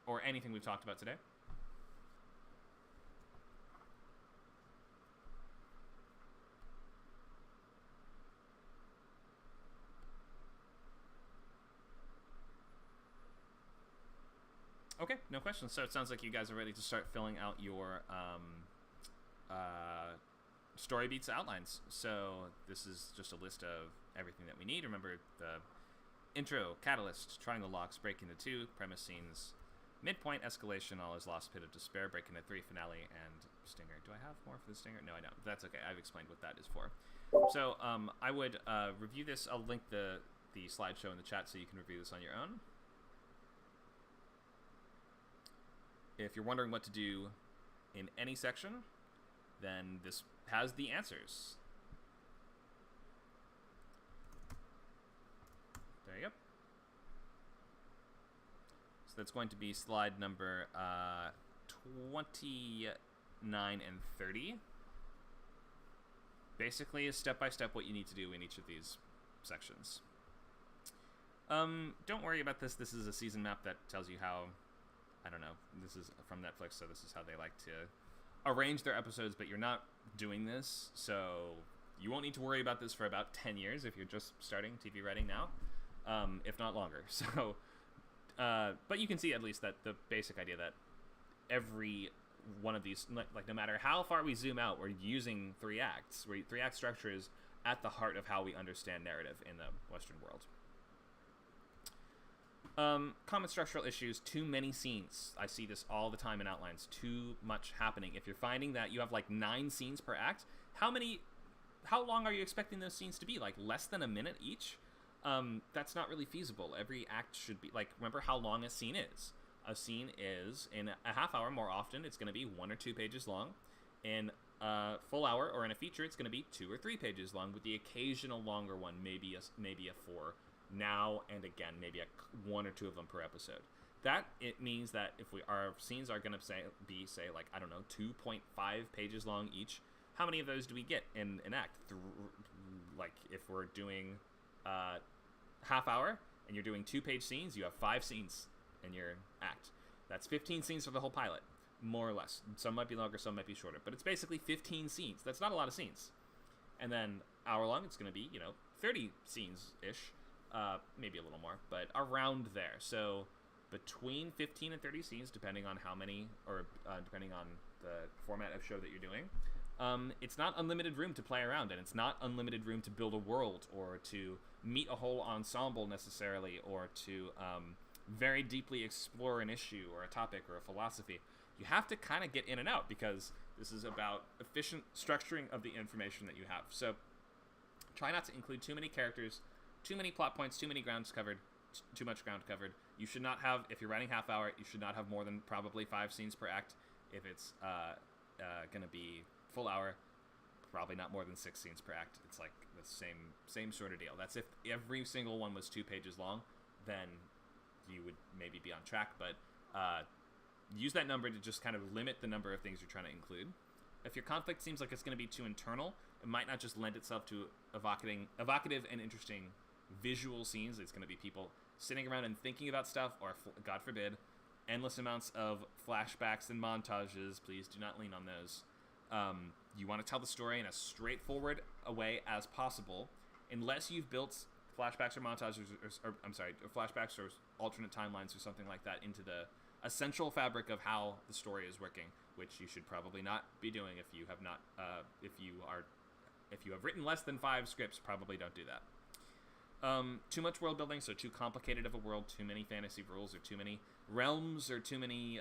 or anything we've talked about today? Okay, no questions. So it sounds like you guys are ready to start filling out your story beats outlines. So this is just a list of everything that we need. Remember the intro, catalyst, triangle locks, breaking the 2, premise scenes, midpoint, escalation, all is lost, pit of despair, breaking the 3, finale, and stinger. Do I have more for the stinger? No, I don't. That's okay. I've explained what that is for. So I would review this. I'll link the slideshow in the chat so you can review this on your own. If you're wondering what to do in any section, then this has the answers. There you go. So that's going to be slide number 29 and 30. Basically, is step-by-step what you need to do in each of these sections. Don't worry about this. This is a season map that tells you how... I don't know. This is from Netflix, so this is how they like to arrange their episodes, but you're not doing this, so you won't need to worry about this for about 10 years if you're just starting TV writing now, if not longer. So, but you can see at least that the basic idea that every one of these, like no matter how far we zoom out, we're using 3 acts. 3-act structure is at the heart of how we understand narrative in the Western world. Common structural issues, too many scenes. I see this all the time in outlines. Too much happening. If you're finding that you have like 9 scenes per act, how long are you expecting those scenes to be? Like less than a minute each? That's not really feasible. Every act should be, like, remember how long a scene is. A scene is, in a half hour more often, it's going to be 1 or 2 pages long. In a full hour or in a feature, it's going to be 2 or 3 pages long, with the occasional longer one, maybe a 4. Now and again, maybe 1 or 2 of them per episode. That it means that if our scenes are going to say like, I don't know, 2.5 pages long each, how many of those do we get in an act? Like if we're doing half hour and you're doing 2-page scenes, you have 5 scenes in your act. That's 15 scenes for the whole pilot, more or less. Some might be longer, some might be shorter, but it's basically 15 scenes. That's not a lot of scenes. And then hour long, it's going to be 30 scenes ish. Maybe a little more, but around there. So between 15 and 30 scenes, depending on how many, or depending on the format of show that you're doing. it's not unlimited room to play around, and it's not unlimited room to build a world or to meet a whole ensemble necessarily, or to very deeply explore an issue or a topic or a philosophy. You have to kind of get in and out, because this is about efficient structuring of the information that you have. So try not to include too many characters, too many plot points, too many grounds covered, too much ground covered. You should not have, if you're writing half hour, you should not have more than probably 5 scenes per act. If it's going to be full hour, probably not more than 6 scenes per act. It's like the same sort of deal. That's if every single one was 2 pages long, then you would maybe be on track, but use that number to just kind of limit the number of things you're trying to include. If your conflict seems like it's going to be too internal, it might not just lend itself to evocative and interesting visual scenes. It's going to be people sitting around and thinking about stuff, or God forbid, endless amounts of flashbacks and montages. Please do not lean on those. You want to tell the story in as straightforward a way as possible, unless you've built flashbacks or montages, or flashbacks or alternate timelines or something like that into the essential fabric of how the story is working, which you should probably not be doing if you have not. If you have written less than 5 scripts, probably don't do that. Too much world building, so too complicated of a world, too many fantasy rules, or too many realms, or too many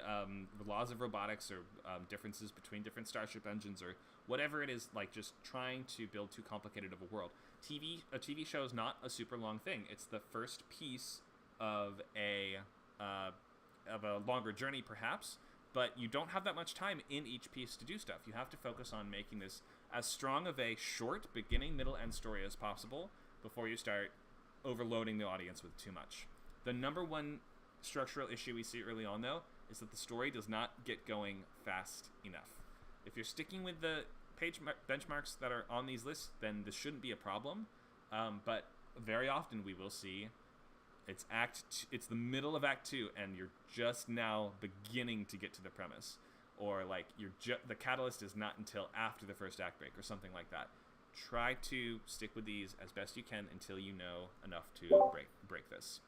laws of robotics, or differences between different starship engines, or whatever it is. Like, just trying to build too complicated of a world. A TV show is not a super long thing. It's the first piece of a longer journey, perhaps, but you don't have that much time in each piece to do stuff. You have to focus on making this as strong of a short beginning, middle, and story as possible before you start overloading the audience with too much. The number one structural issue we see early on, though, is that the story does not get going fast enough. If you're sticking with the page benchmarks that are on these lists, then this shouldn't be a problem. But very often we will see it's the middle of Act 2, and you're just now beginning to get to the premise, or like the catalyst is not until after the first act break or something like that. Try to stick with these as best you can until you know enough to break this.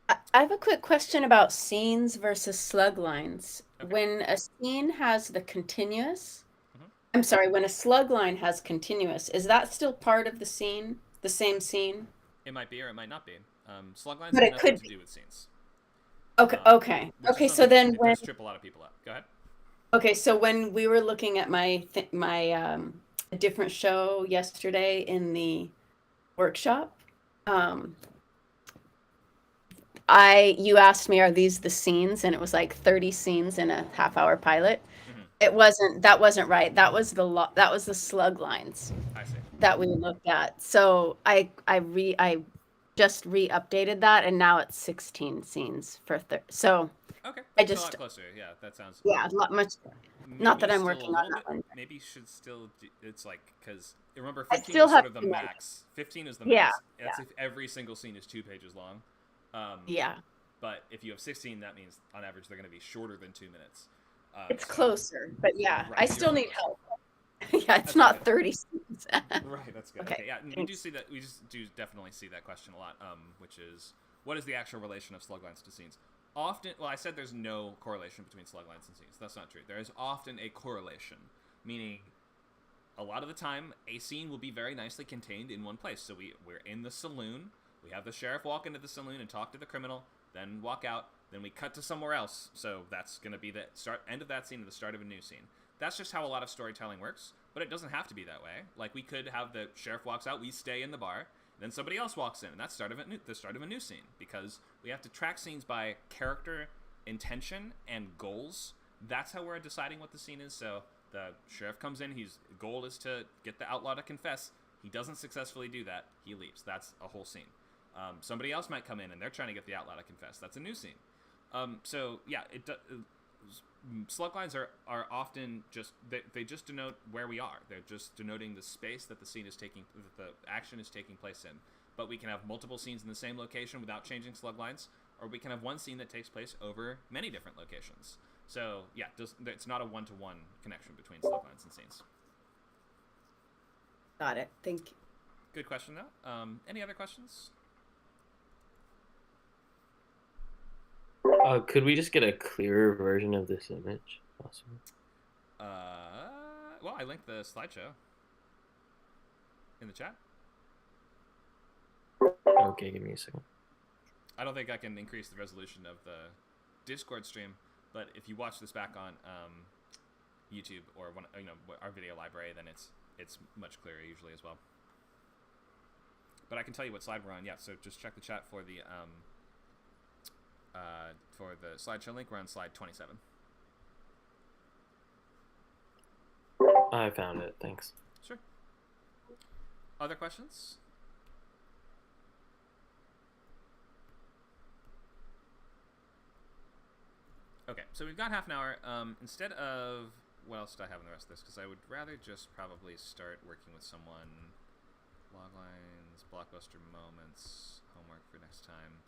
I have a quick question about scenes versus slug lines. Okay. When a scene has the continuous, Mhm. I'm sorry, when a slug line has continuous, is that still part of the scene, the same scene? It might be, or it might not be. Slug lines But have it nothing could to do with scenes. Okay, which okay. is Okay, so something then it when does trip a lot of people up. Go ahead. Okay, so when we were looking at my a different show yesterday in the workshop, you asked me, are these the scenes? And it was like 30 scenes in a half-hour pilot. Mhm. That wasn't right. That was the slug lines I see. that we looked at. So I just re-updated that, and now it's 16 scenes for so Okay. I It's a lot just closer. Yeah, that sounds. yeah, a lot much. Maybe Not that I'm still working a on little that bit. one. Maybe you should still. It's like, because remember, I 15 still is sort have of the to, like- max. 15 is the Yeah, max. That's if every single scene is 2 pages long. Yeah, But if you have 16, that means on average they're going to be shorter than 2 minutes. it's So- closer, but yeah, Right, I you're still right. need help. Yeah, it's That's not okay. 30 scenes. Right, that's good. Okay, Okay, yeah, we do thanks. see that. We just do definitely see that question a lot, which is, what is the actual relation of slug lines to scenes? Often, well, I said there's no correlation between slug lines and scenes. That's not true. There is often a correlation, meaning a lot of the time a scene will be very nicely contained in one place. So we're in the saloon. We have the sheriff walk into the saloon and talk to the criminal, then walk out. Then we cut to somewhere else. So that's going to be the end of that scene and the start of a new scene. That's just how a lot of storytelling works, but it doesn't have to be that way. Like, we could have the sheriff walks out, we stay in the bar, then somebody else walks in, and that's the start of a new scene, because we have to track scenes by character, intention, and goals. That's how we're deciding what the scene is. So the sheriff comes in, his goal is to get the outlaw to confess. He doesn't successfully do that, he leaves. That's a whole scene. Somebody else might come in and they're trying to get the outlaw to confess. That's a new scene. So yeah, slug lines are often just they just denote where we are. They're just denoting the space that the action is taking place in. But we can have multiple scenes in the same location without changing slug lines, or we can have one scene that takes place over many different locations. So yeah, it's not a one-to-one connection between slug lines and scenes. Got it. Thank you. Good question though. Any other questions? Could we just get a clearer version of this image, possible? Well, I linked the slideshow in the chat. Okay, give me a second. I don't think I can increase the resolution of the Discord stream, but if you watch this back on YouTube or our video library, then it's much clearer usually as well. But I can tell you what slide we're on. Yeah, so just check the chat for the slideshow link. We're on slide 27. I found it. Thanks. Sure. Other questions? Okay, so we've got half an hour. Instead of... What else did I have in the rest of this? Because I would rather just probably start working with someone. Loglines, blockbuster moments, homework for next time.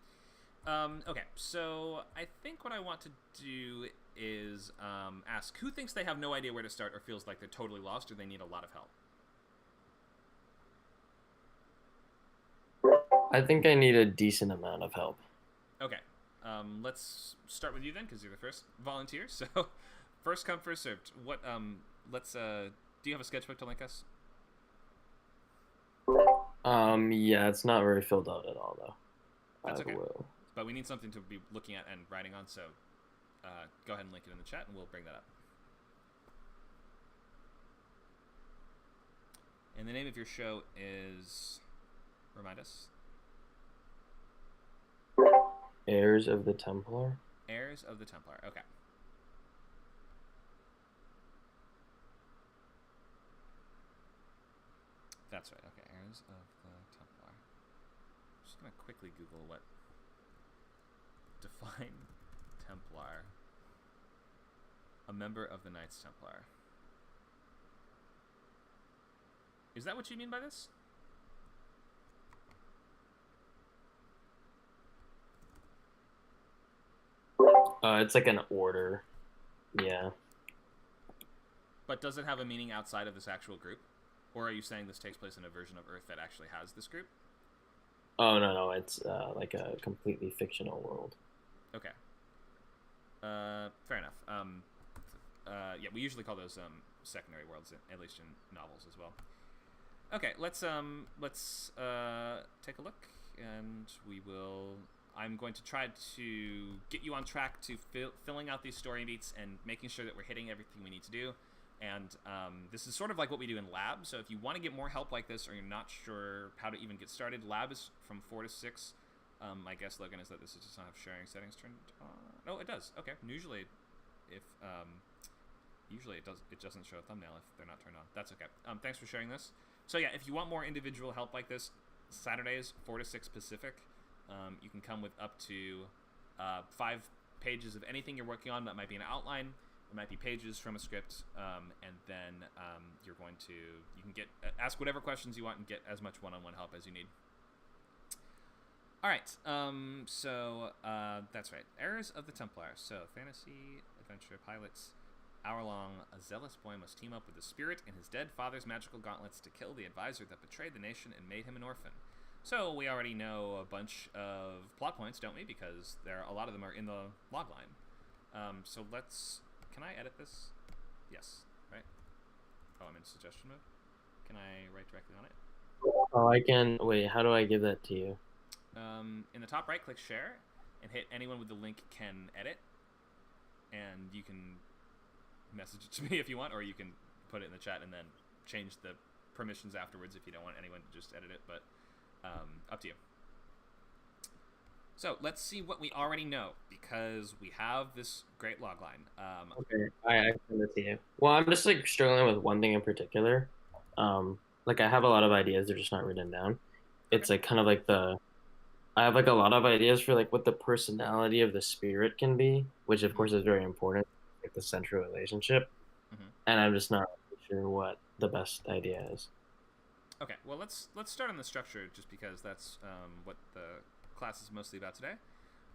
Okay, so I think what I want to do is ask who thinks they have no idea where to start or feels like they're totally lost or they need a lot of help. I think I need a decent amount of help. Okay, let's start with you then, because you're the first volunteer. So, first come, first served. What? Do you have a sketchbook to link us? Yeah, it's not very filled out at all though. That's okay. Will. But we need something to be looking at and writing on. So, go ahead and link it in the chat, and we'll bring that up. And the name of your show is. Remind us. Heirs of the Templar. Heirs of the Templar. Okay. That's right. Okay. Heirs of the Templar. I'm just gonna quickly Google what. Define Templar. A member of the Knights Templar. Is that what you mean by this? It's like an order. Yeah. But does it have a meaning outside of this actual group? Or are you saying this takes place in a version of Earth that actually has this group? Oh, no, it's like a completely fictional world. Okay. Fair enough. Yeah, we usually call those secondary worlds, at least in novels as well. Okay, let's take a look, and we will... I'm going to try to get you on track to filling out these story beats and making sure that we're hitting everything we need to do. And this is sort of like what we do in lab. So if you want to get more help like this, or you're not sure how to even get started, lab is from 4 to 6. My guess, Logan, is that this does not have sharing settings turned on. No, it does. Okay. Usually, if usually it doesn't show a thumbnail if they're not turned on. That's okay. Thanks for sharing this. So yeah, if you want more individual help like this, Saturdays 4 to 6 Pacific. You can come with up to 5 pages of anything you're working on. That might be an outline, it might be pages from a script, and then you can ask whatever questions you want and get as much one-on-one help as you need. All right, so that's right. Heirs of the Templar. So fantasy adventure pilots. Hour-long, a zealous boy must team up with the spirit in his dead father's magical gauntlets to kill the advisor that betrayed the nation and made him an orphan. So we already know a bunch of plot points, don't we? Because a lot of them are in the logline. So can I edit this? Yes, right? Oh, I'm in suggestion mode. Can I write directly on it? Oh, I can. Wait, how do I give that to you? In the top right, click share and hit anyone with the link can edit. And you can message it to me if you want, or you can put it in the chat and then change the permissions afterwards if you don't want anyone to just edit it. But up to you. So let's see what we already know, because we have this great logline. Okay, I send it to you. Well, I'm just like struggling with one thing in particular. Like I have a lot of ideas, they're just not written down. It's like kind of like I have like a lot of ideas for like what the personality of the spirit can be, which of course is very important, like the central relationship. And I'm just not sure what the best idea is. Okay, well let's start on the structure, just because that's what the class is mostly about today.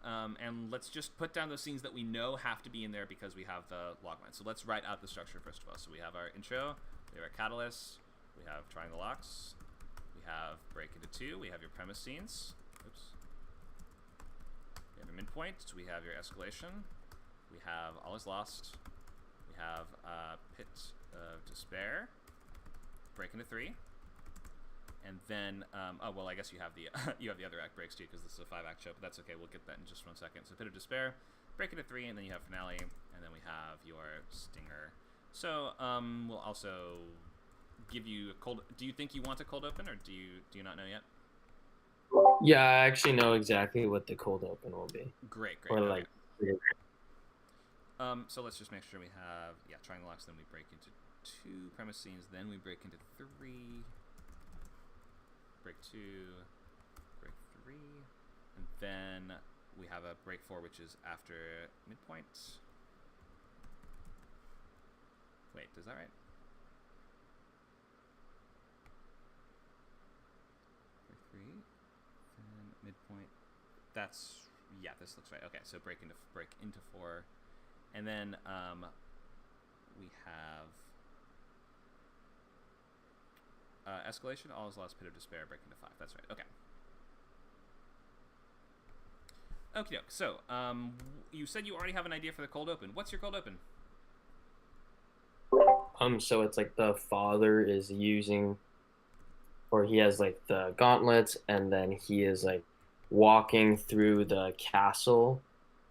And let's just put down those scenes that we know have to be in there because we have the logline. So let's write out the structure first of all. So we have our intro, we have our catalyst, we have triangle locks, we have break into 2, we have your premise scenes. Oops. We have your midpoint, we have your escalation, we have all is lost, we have Pit of Despair, break into 3, and then oh well, I guess you have the you have the other act breaks too because this is a 5-act show, but that's okay. We'll get that in just 1 second. So Pit of Despair, break into 3, and then you have Finale, and then we have your Stinger. So we'll also give you a cold. Do you think you want a cold open, or do you not know yet? Yeah, I actually know exactly what the cold open will be. Great. Or Okay. like, So let's just make sure we have triangle locks. Then we break into 2 premise scenes. Then we break into 3. Break 2, break 3, and then we have a break 4, which is after midpoint. Wait, is that right? Break 3, then midpoint. This looks right. Okay, so break into 4, and then we have escalation. All is lost. Pit of Despair. Break into 5. That's right. Okay. Okie doke. So you said you already have an idea for the cold open. What's your cold open? So it's like the father is using, or he has like the gauntlets, and then he is like walking through the castle,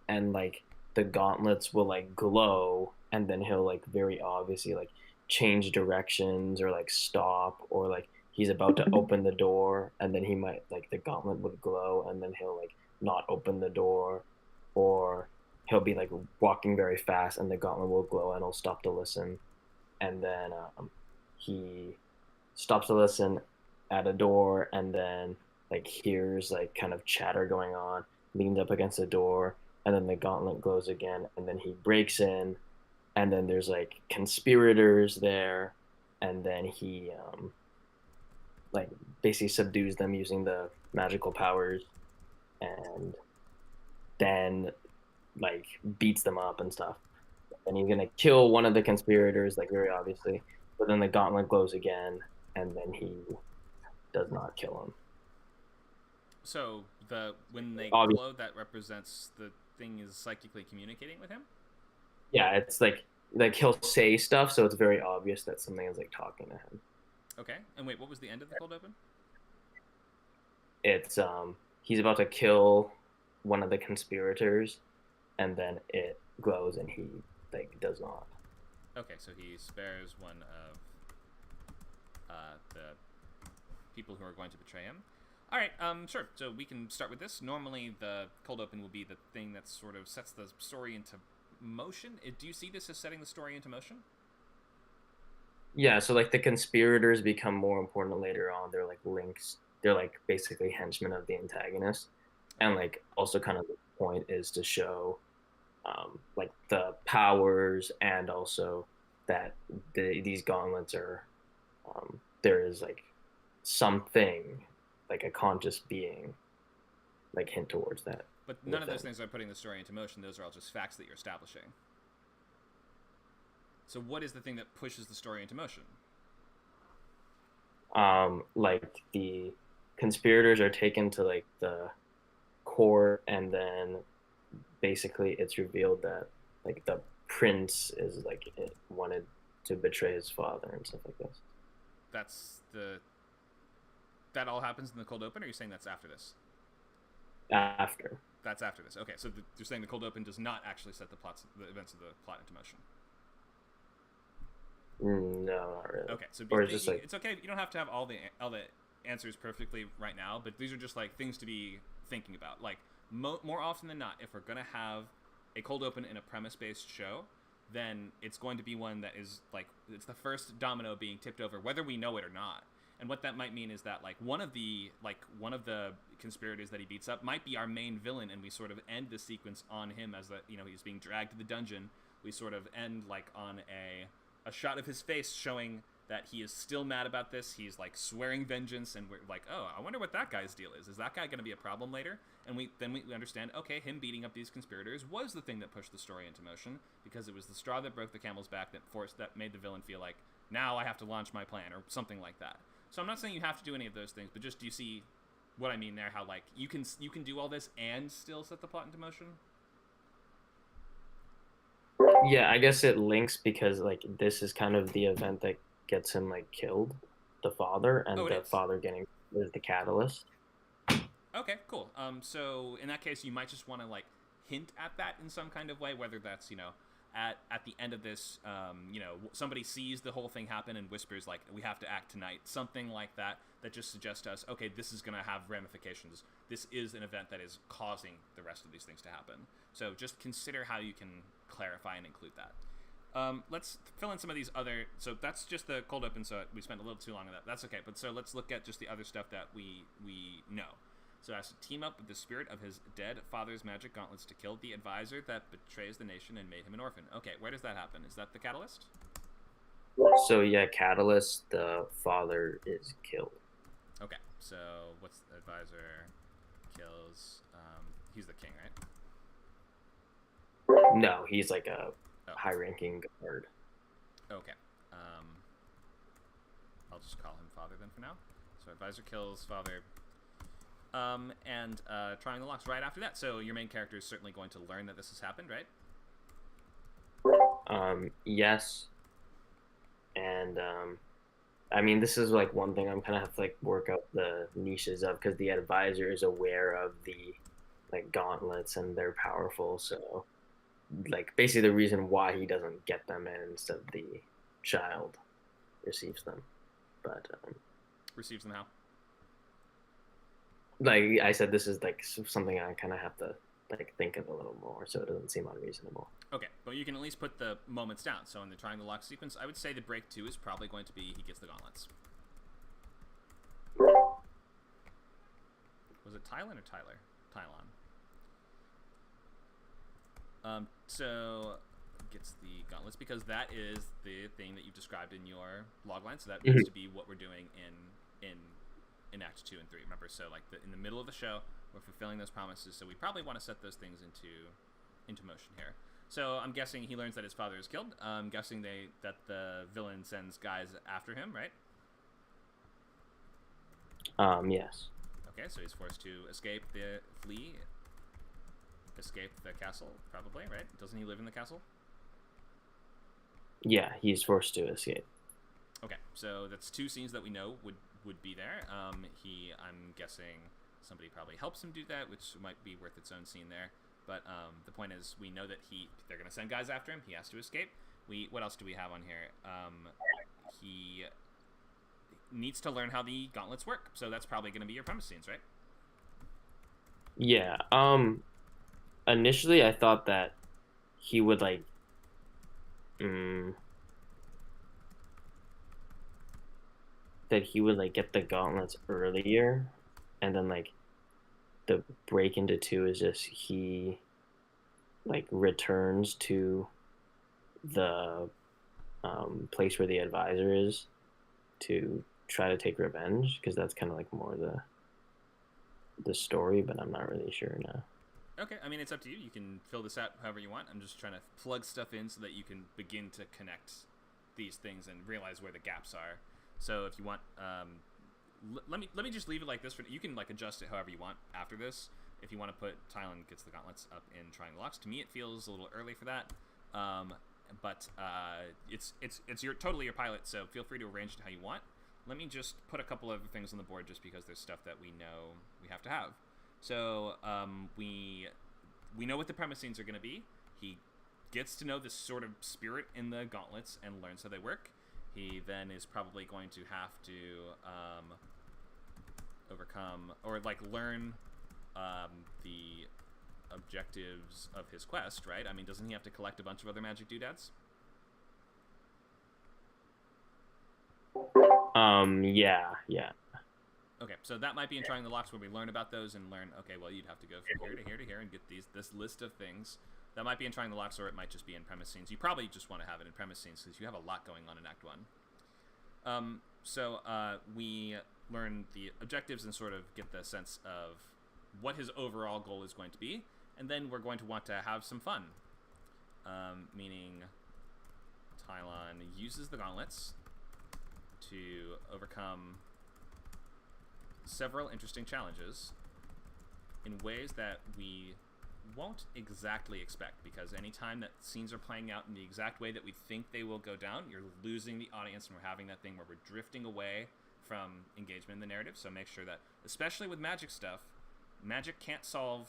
and like the gauntlets will like glow, and then he'll like very obviously like change directions or like stop, or like he's about to open the door, and then he might like the gauntlet would glow, and then he'll like not open the door, or he'll be like walking very fast and the gauntlet will glow and he'll stop to listen, and then he stops to listen at a door, and then like hears like kind of chatter going on, leans up against the door, and then the gauntlet glows again, and then he breaks in, and then there's like conspirators there, and then he like basically subdues them using the magical powers, and then like beats them up and stuff. And he's gonna kill one of the conspirators, like very obviously, but then the gauntlet glows again, and then he does not kill him. So when they Obvious. glow, that represents the thing is psychically communicating with him? Yeah, it's like he'll say stuff, so it's very obvious that something is like talking to him. Okay. And wait, what was the end of the cold open? It's he's about to kill one of the conspirators, and then it glows, and he like does not. Okay, so he spares one of the people who are going to betray him. All right, sure. So we can start with this. Normally, the cold open will be the thing that sort of sets the story into motion. Do you see this as setting the story into motion? Yeah, so like the conspirators become more important later on. They're like links. They're like basically henchmen of the antagonist, and like also kind of the point is to show like the powers, and also that these gauntlets are there is like something like a conscious being like hint towards that. But none of those things are putting the story into motion. Those are all just facts that you're establishing. So what is the thing that pushes the story into motion? Like the conspirators are taken to like the court, and then basically it's revealed that like the prince is like wanted to betray his father and stuff like this. That all happens in the cold open, or are you saying that's after this? After. That's after this. Okay, so you're saying the cold open does not actually set the events of the plot into motion. No, not really. Okay, so or just like, it's okay. You don't have to have all the answers perfectly right now, but these are just like things to be thinking about. Like more often than not, if we're gonna have a cold open in a premise-based show, then it's going to be one that is like it's the first domino being tipped over, whether we know it or not. And what that might mean is that like one of the conspirators that he beats up might be our main villain, and we sort of end the sequence on him as he's being dragged to the dungeon. We sort of end like on a shot of his face showing that he is still mad about this. He's like swearing vengeance, and we're like, oh, I wonder what that guy's deal is. Is that guy going to be a problem later? And we understand, okay, him beating up these conspirators was the thing that pushed the story into motion, because it was the straw that broke the camel's back that made the villain feel like, now I have to launch my plan, or something like that. So I'm not saying you have to do any of those things, but just do you see what I mean there? How like you can do all this and still set the plot into motion? Yeah, I guess it links because like this is kind of the event that gets him like killed, the father, and Oh, it the is. father getting is the catalyst. Okay, cool. So in that case, you might just want to like hint at that in some kind of way, whether that's at the end of this, somebody sees the whole thing happen and whispers like, "We have to act tonight," something like that. That just suggests to us, okay, this is going to have ramifications. This is an event that is causing the rest of these things to happen. So just consider how you can clarify and include that. Let's fill in some of these other. So that's just the cold open. So we spent a little too long on that. That's okay. But so let's look at just the other stuff that we know. So has to team up with the spirit of his dead father's magic gauntlets to kill the advisor that betrays the nation and made him an orphan. Okay, where does that happen? Is that the catalyst? So yeah, catalyst, the father is killed. Okay, so what's the advisor kills? He's the king, right? No, he's like a high-ranking guard. Okay. I'll just call him father then for now. So advisor kills father. And trying the locks right after that. So your main character is certainly going to learn that this has happened, right? Yes. And I mean, this is like one thing I'm kind of have to like work out the niches of, because the advisor is aware of the like gauntlets and they're powerful. So like basically the reason why he doesn't get them and instead the child receives them. But receives them how? Like I said, this is like something I kind of have to like think of a little more, so it doesn't seem unreasonable. Okay, but you can at least put the moments down. So in the triangle lock sequence, I would say the break 2 is probably going to be he gets the gauntlets. Was it Tylan or Tyler? Tylon. So gets the gauntlets because that is the thing that you've described in your logline. So that needs to be what we're doing in Act 2 and 3. Remember, so like in the middle of the show, we're fulfilling those promises. So we probably want to set those things into motion here. So I'm guessing he learns that his father is killed. I'm guessing that the villain sends guys after him, right? Yes. Okay, so he's forced to escape the castle, probably, right? Doesn't he live in the castle? Yeah, he's forced to escape. Okay, so that's 2 scenes that we know would be there. I'm guessing somebody probably helps him do that, which might be worth its own scene there. But the point is, we know that they're going to send guys after him. He has to escape. What else do we have on here? He needs to learn how the gauntlets work. So that's probably going to be your premise scenes, right? Yeah. Initially, I thought that he would like. That he would like get the gauntlets earlier, and then like the break into 2 is just he like returns to the place where the advisor is to try to take revenge, because that's kind of like more the story, but I'm not really sure now. Okay, I mean, it's up to you. You can fill this out however you want. I'm just trying to plug stuff in so that you can begin to connect these things and realize where the gaps are. So if you want, let me just leave it like this. You can like adjust it however you want after this. If you want to put Tylan gets the gauntlets up in triangle locks, to me it feels a little early for that. But it's totally your pilot, so feel free to arrange it how you want. Let me just put a couple other things on the board just because there's stuff that we know we have to have. So we know what the premise scenes are going to be. He gets to know this sort of spirit in the gauntlets and learns how they work. He then is probably going to have to overcome or like learn the objectives of his quest, right? I mean, doesn't he have to collect a bunch of other magic doodads? Yeah. Okay, so that might be in Trying the Locks where we learn about those and learn, okay, well, you'd have to go from here to here to here and get this list of things. That might be in Trying the Locks, or it might just be in premise scenes. You probably just want to have it in premise scenes because you have a lot going on in Act 1. So we learn the objectives and sort of get the sense of what his overall goal is going to be, and then we're going to want to have some fun. Meaning Tylon uses the gauntlets to overcome several interesting challenges in ways that we won't exactly expect, because anytime that scenes are playing out in the exact way that we think they will go down, you're losing the audience, and we're having that thing where we're drifting away from engagement in the narrative. So make sure that, especially with magic stuff, magic can't solve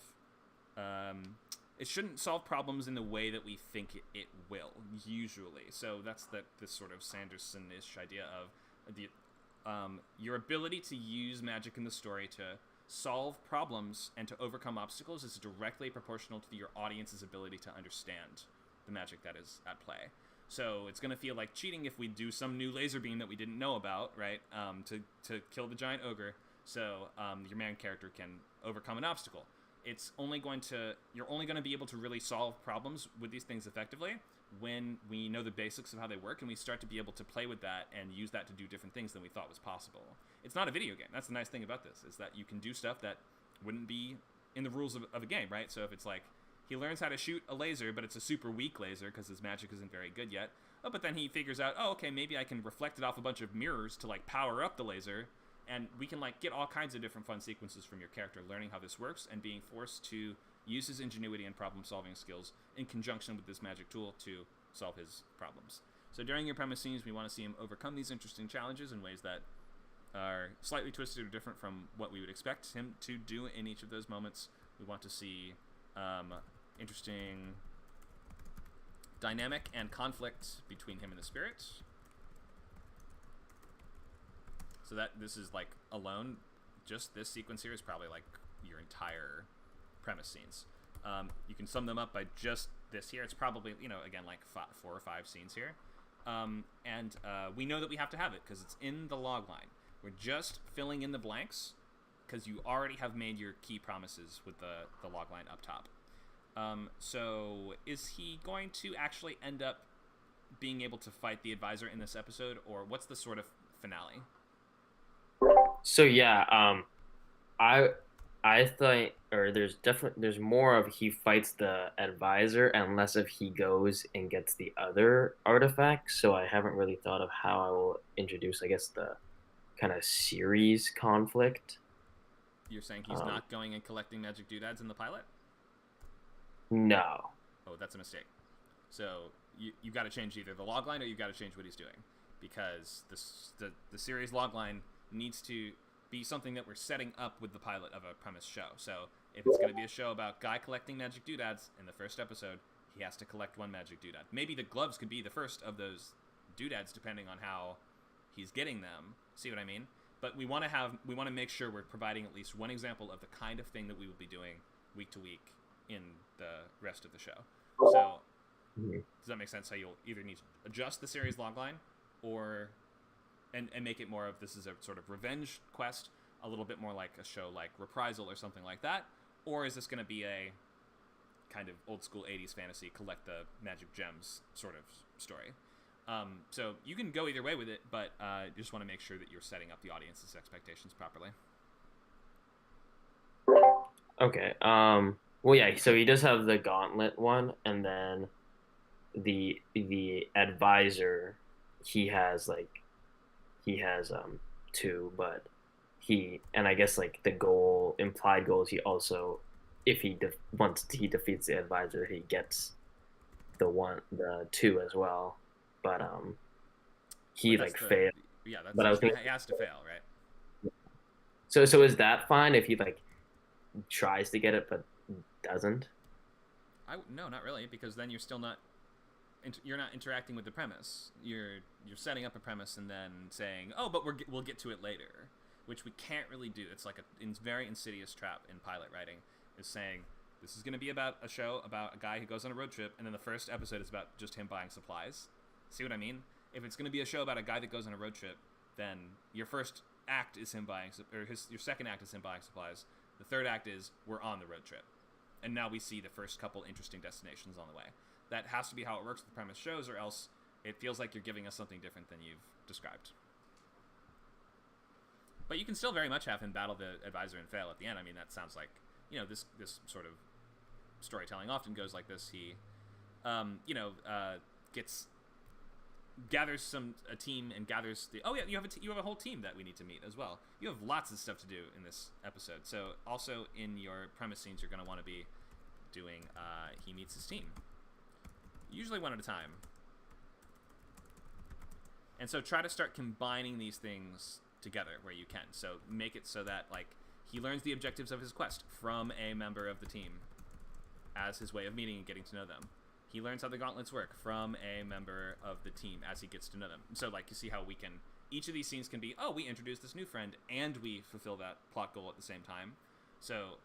it shouldn't solve problems in the way that we think it will usually. So that's this sort of Sanderson-ish idea of the your ability to use magic in the story to solve problems and to overcome obstacles is directly proportional to your audience's ability to understand the magic that is at play. So it's going to feel like cheating if we do some new laser beam that we didn't know about, right? To kill the giant ogre, so your main character can overcome an obstacle. You're only going to be able to really solve problems with these things effectively when we know the basics of how they work, and we start to be able to play with that and use that to do different things than we thought was possible. It's not a video game. That's the nice thing about this, is that you can do stuff that wouldn't be in the rules of a game, right? So if it's like, he learns how to shoot a laser, but it's a super weak laser because his magic isn't very good yet. Oh, but then he figures out, oh, okay, maybe I can reflect it off a bunch of mirrors to, like, power up the laser, and we can, like, get all kinds of different fun sequences from your character learning how this works and being forced to use his ingenuity and problem-solving skills in conjunction with this magic tool to solve his problems. So during your premise scenes, we want to see him overcome these interesting challenges in ways that are slightly twisted or different from what we would expect him to do in each of those moments. We want to see interesting dynamic and conflict between him and the spirit. So that this is like alone, just this sequence here is probably like your entire premise scenes. You can sum them up by just this here. It's probably, again, like 4 or 5 scenes here. And we know that we have to have it because it's in the log line. We're just filling in the blanks because you already have made your key promises with the log line up top. So is he going to actually end up being able to fight the advisor in this episode, or what's the sort of finale? So yeah, I think, or there's more of he fights the advisor and less of he goes and gets the other artifacts. So I haven't really thought of how I will introduce, I guess, the kind of series conflict. You're saying he's not going and collecting magic doodads in the pilot? No. Oh, that's a mistake. So you got to change either the logline or you got to change what he's doing, because the series logline needs to be something that we're setting up with the pilot of a premise show. So if it's going to be a show about guy collecting magic doodads, in the first episode, he has to collect one magic doodad. Maybe the gloves could be the first of those doodads, depending on how he's getting them. See what I mean? But we want to make sure we're providing at least one example of the kind of thing that we will be doing week to week in the rest of the show. So does that make sense? How you'll either need to adjust the series logline, or and make it more of this is a sort of revenge quest, a little bit more like a show like Reprisal or something like that, or is this going to be a kind of old school 80s fantasy collect the magic gems sort of story? So you can go either way with it, but you just want to make sure that you're setting up the audience's expectations properly. Okay. Well, yeah. So he does have the gauntlet one, and then the advisor, he has 2, but and I guess like the implied goal is he also, if once he defeats the advisor, he gets the 2 as well. But he failed. Yeah, that's. But I was thinking, he has to fail, right? So is that fine if he tries to get it but doesn't? No, not really, because then you're still not. You're not interacting with the premise. You're setting up a premise and then saying, "Oh, but we'll get to it later," which we can't really do. It's like a very insidious trap in pilot writing, is saying this is going to be about a show about a guy who goes on a road trip, and then the first episode is about just him buying supplies. See what I mean? If it's going to be a show about a guy that goes on a road trip, then your first act is him buying, your second act is him buying supplies. The third act is we're on the road trip, and now we see the first couple interesting destinations on the way. That has to be how it works with premise shows, or else it feels like you're giving us something different than you've described. But you can still very much have him battle the advisor and fail at the end. I mean, that sounds like, this sort of storytelling often goes like this. He, gathers a team and gathers you have a whole team that we need to meet as well. You have lots of stuff to do in this episode. So also in your premise scenes, you're going to want to be doing he meets his team, usually one at a time. And so try to start combining these things together where you can. So make it so that like he learns the objectives of his quest from a member of the team as his way of meeting and getting to know them. He learns how the gauntlets work from a member of the team as he gets to know them. So like you see how we can, each of these scenes can be, oh, we introduced this new friend and we fulfill that plot goal at the same time. So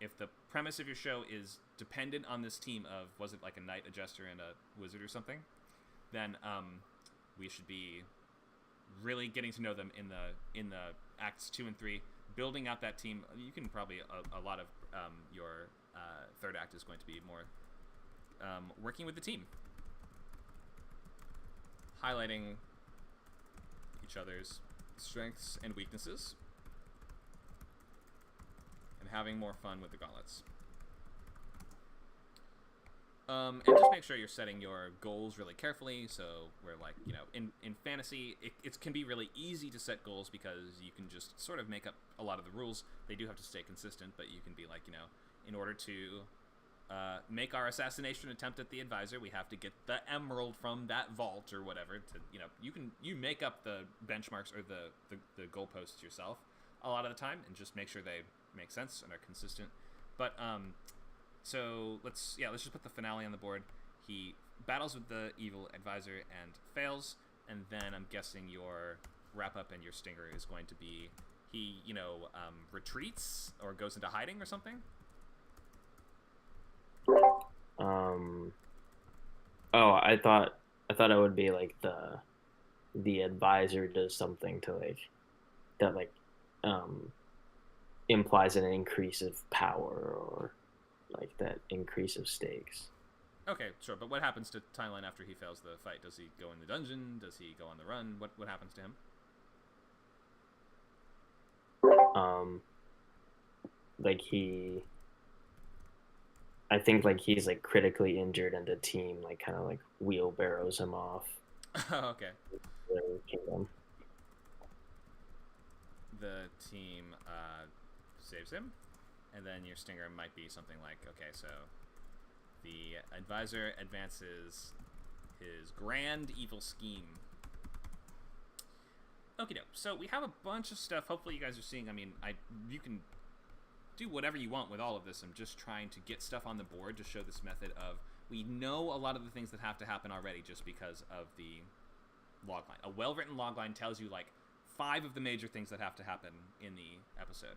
if the premise of your show is dependent on this team of, was it like a knight, a jester, and a wizard or something, then we should be really getting to know them in the acts 2 and 3, building out that team. You can probably a lot of your third act is going to be more working with the team, highlighting each other's strengths and weaknesses, and having more fun with the gauntlets. And just make sure you're setting your goals really carefully. So we're like, you know, in fantasy, it can be really easy to set goals because you can just sort of make up a lot of the rules. They do have to stay consistent, but you can be like, you know, in order to make our assassination attempt at the advisor, we have to get the emerald from that vault or whatever. To, you know, you make up the benchmarks or the goalposts yourself a lot of the time, and just make sure they make sense and are consistent. But so let's just put the finale on the board. He battles with the evil advisor and fails, and then I'm guessing your wrap up and your stinger is going to be he, you know, retreats or goes into hiding or something. I thought it would be like the advisor does something to like that like implies an increase of power or like that increase of stakes. Okay, sure. But what happens to Timeline after he fails the fight? Does he go in the dungeon? Does he go on the run? What happens to him? I think like he's like critically injured and the team like kind of like wheelbarrows him off. Okay. Their kingdom. The team saves him, and then your stinger might be something like, okay, so the advisor advances his grand evil scheme. Okie doke. So we have a bunch of stuff. Hopefully you guys are seeing. I mean, you can do whatever you want with all of this. I'm just trying to get stuff on the board to show this method of, we know a lot of the things that have to happen already just because of the logline. A well-written logline tells you like 5 of the major things that have to happen in the episode.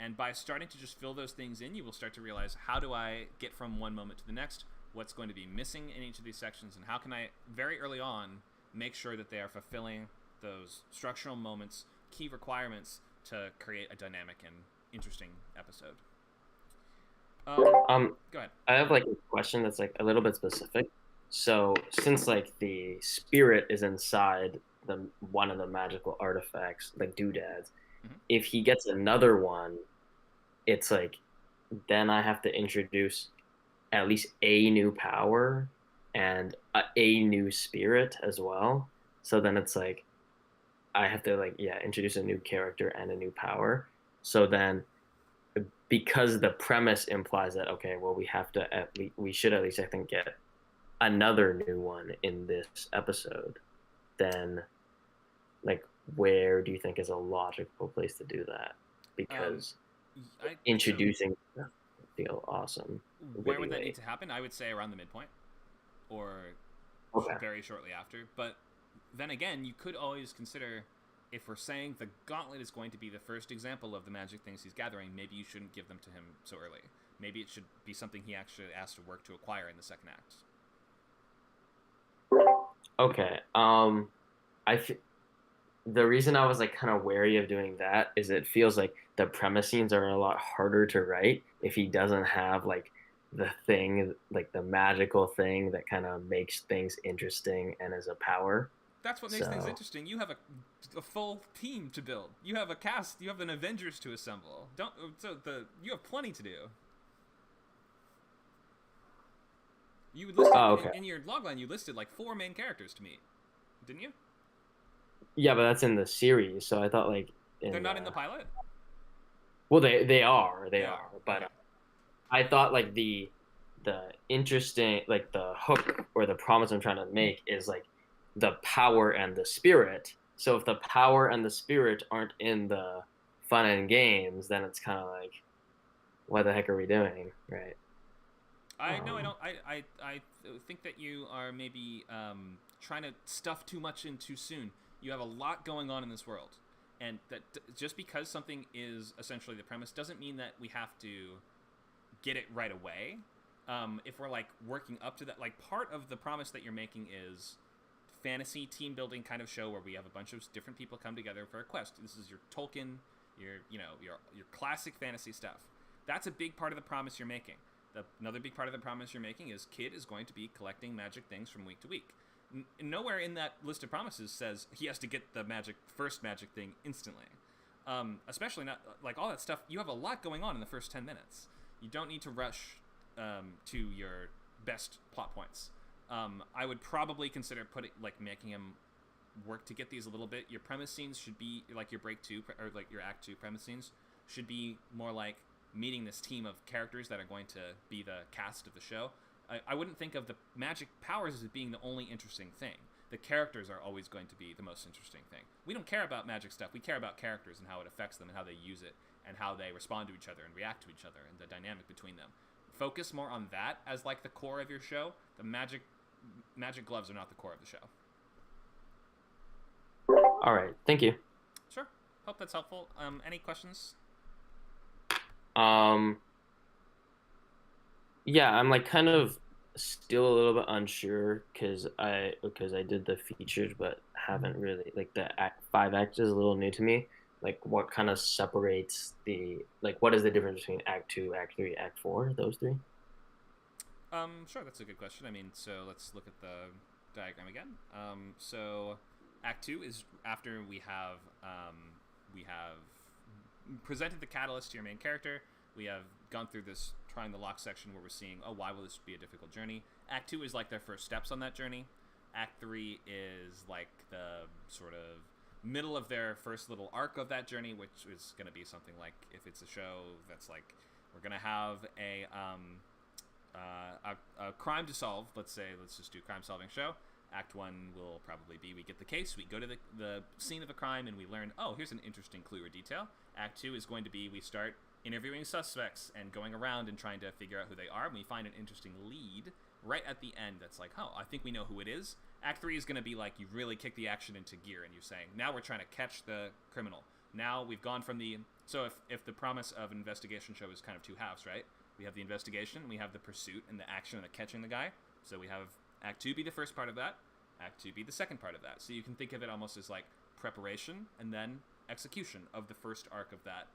And by starting to just fill those things in, you will start to realize, how do I get from one moment to the next? What's going to be missing in each of these sections? And how can I, very early on, make sure that they are fulfilling those structural moments, key requirements to create a dynamic and interesting episode. Go ahead. I have like a question that's like a little bit specific. So since like the spirit is inside one of the magical artifacts, like doodads, if he gets another one, it's like then I have to introduce at least a new power and a new spirit as well. So then it's like I have to like introduce a new character and a new power. So then, because the premise implies that, okay, well, we should at least I think get another new one in this episode, then like where do you think is a logical place to do that? Because introducing would feel awesome. Where would that need to happen? I would say around the midpoint or very shortly after. But then again, you could always consider, if we're saying the gauntlet is going to be the first example of the magic things he's gathering, maybe you shouldn't give them to him so early. Maybe it should be something he actually has to work to acquire in the second act. Okay. The reason I was like kind of wary of doing that is it feels like the premise scenes are a lot harder to write if he doesn't have like the thing, like the magical thing that kind of makes things interesting and is a power. That's what makes things interesting. You have a full team to build. You have a cast. You have an Avengers to assemble. You have plenty to do. You listed in your logline. You listed like 4 main characters to meet, didn't you? Yeah, but that's in the series. So I thought like they're not in the pilot. Well, they are, but I thought like the the interesting, like the hook or the promise I'm trying to make is like the power and the spirit. So if the power and the spirit aren't in the fun and games, then it's kind of like, what the heck are we doing, right? I don't. I think that you are maybe trying to stuff too much in too soon. You have a lot going on in this world, and that just because something is essentially the premise doesn't mean that we have to get it right away. If we're like working up to that, like part of the promise that you're making is fantasy team building kind of show where we have a bunch of different people come together for a quest. This is your Tolkien, your classic fantasy stuff. That's a big part of the promise you're making. Another big part of the promise you're making is Kid is going to be collecting magic things from week to week. Nowhere in that list of promises says he has to get the first magic thing instantly. Especially not like all that stuff. You have a lot going on in the first 10 minutes. You don't need to rush to your best plot points. I would probably consider making him work to get these a little bit. Your premise scenes should be like your break 2 or like your act 2 premise scenes should be more like meeting this team of characters that are going to be the cast of the show. I wouldn't think of the magic powers as being the only interesting thing. The characters are always going to be the most interesting thing. We don't care about magic stuff. We care about characters and how it affects them and how they use it and how they respond to each other and react to each other and the dynamic between them. Focus more on that as like the core of your show. The magic gloves are not the core of the show. All right, thank you. Sure. Hope that's helpful. Any questions? Yeah, I'm like kind of still a little bit unsure because I did the features but haven't really like the act 5 act is a little new to me. Like what kind of separates what is the difference between act 2, act 3, act 4, those three? Sure, that's a good question. I mean, so let's look at the diagram again. So act 2 is after we have presented the catalyst to your main character. We have gone through this trying the lock section where we're seeing, why will this be a difficult journey? Act 2 is like their first steps on that journey. Act 3 is like the sort of middle of their first little arc of that journey, which is going to be something like, if it's a show that's like, we're going to have a crime to solve. Let's just do crime solving show. Act 1 will probably be, we get the case, we go to the scene of a crime and we learn, here's an interesting clue or detail. Act 2 is going to be, we start interviewing suspects and going around and trying to figure out who they are, and we find an interesting lead right at the end that's like, I think we know who it is. Act 3 is going to be like, you really kick the action into gear and you're saying, now we're trying to catch the criminal. Now we've gone from so if the promise of an investigation show is kind of two halves, right? We have the investigation, we have the pursuit and the action and the catching the guy. So we have Act 2 be the first part of that, Act 2 be the second part of that. So you can think of it almost as like preparation and then execution of the first arc of that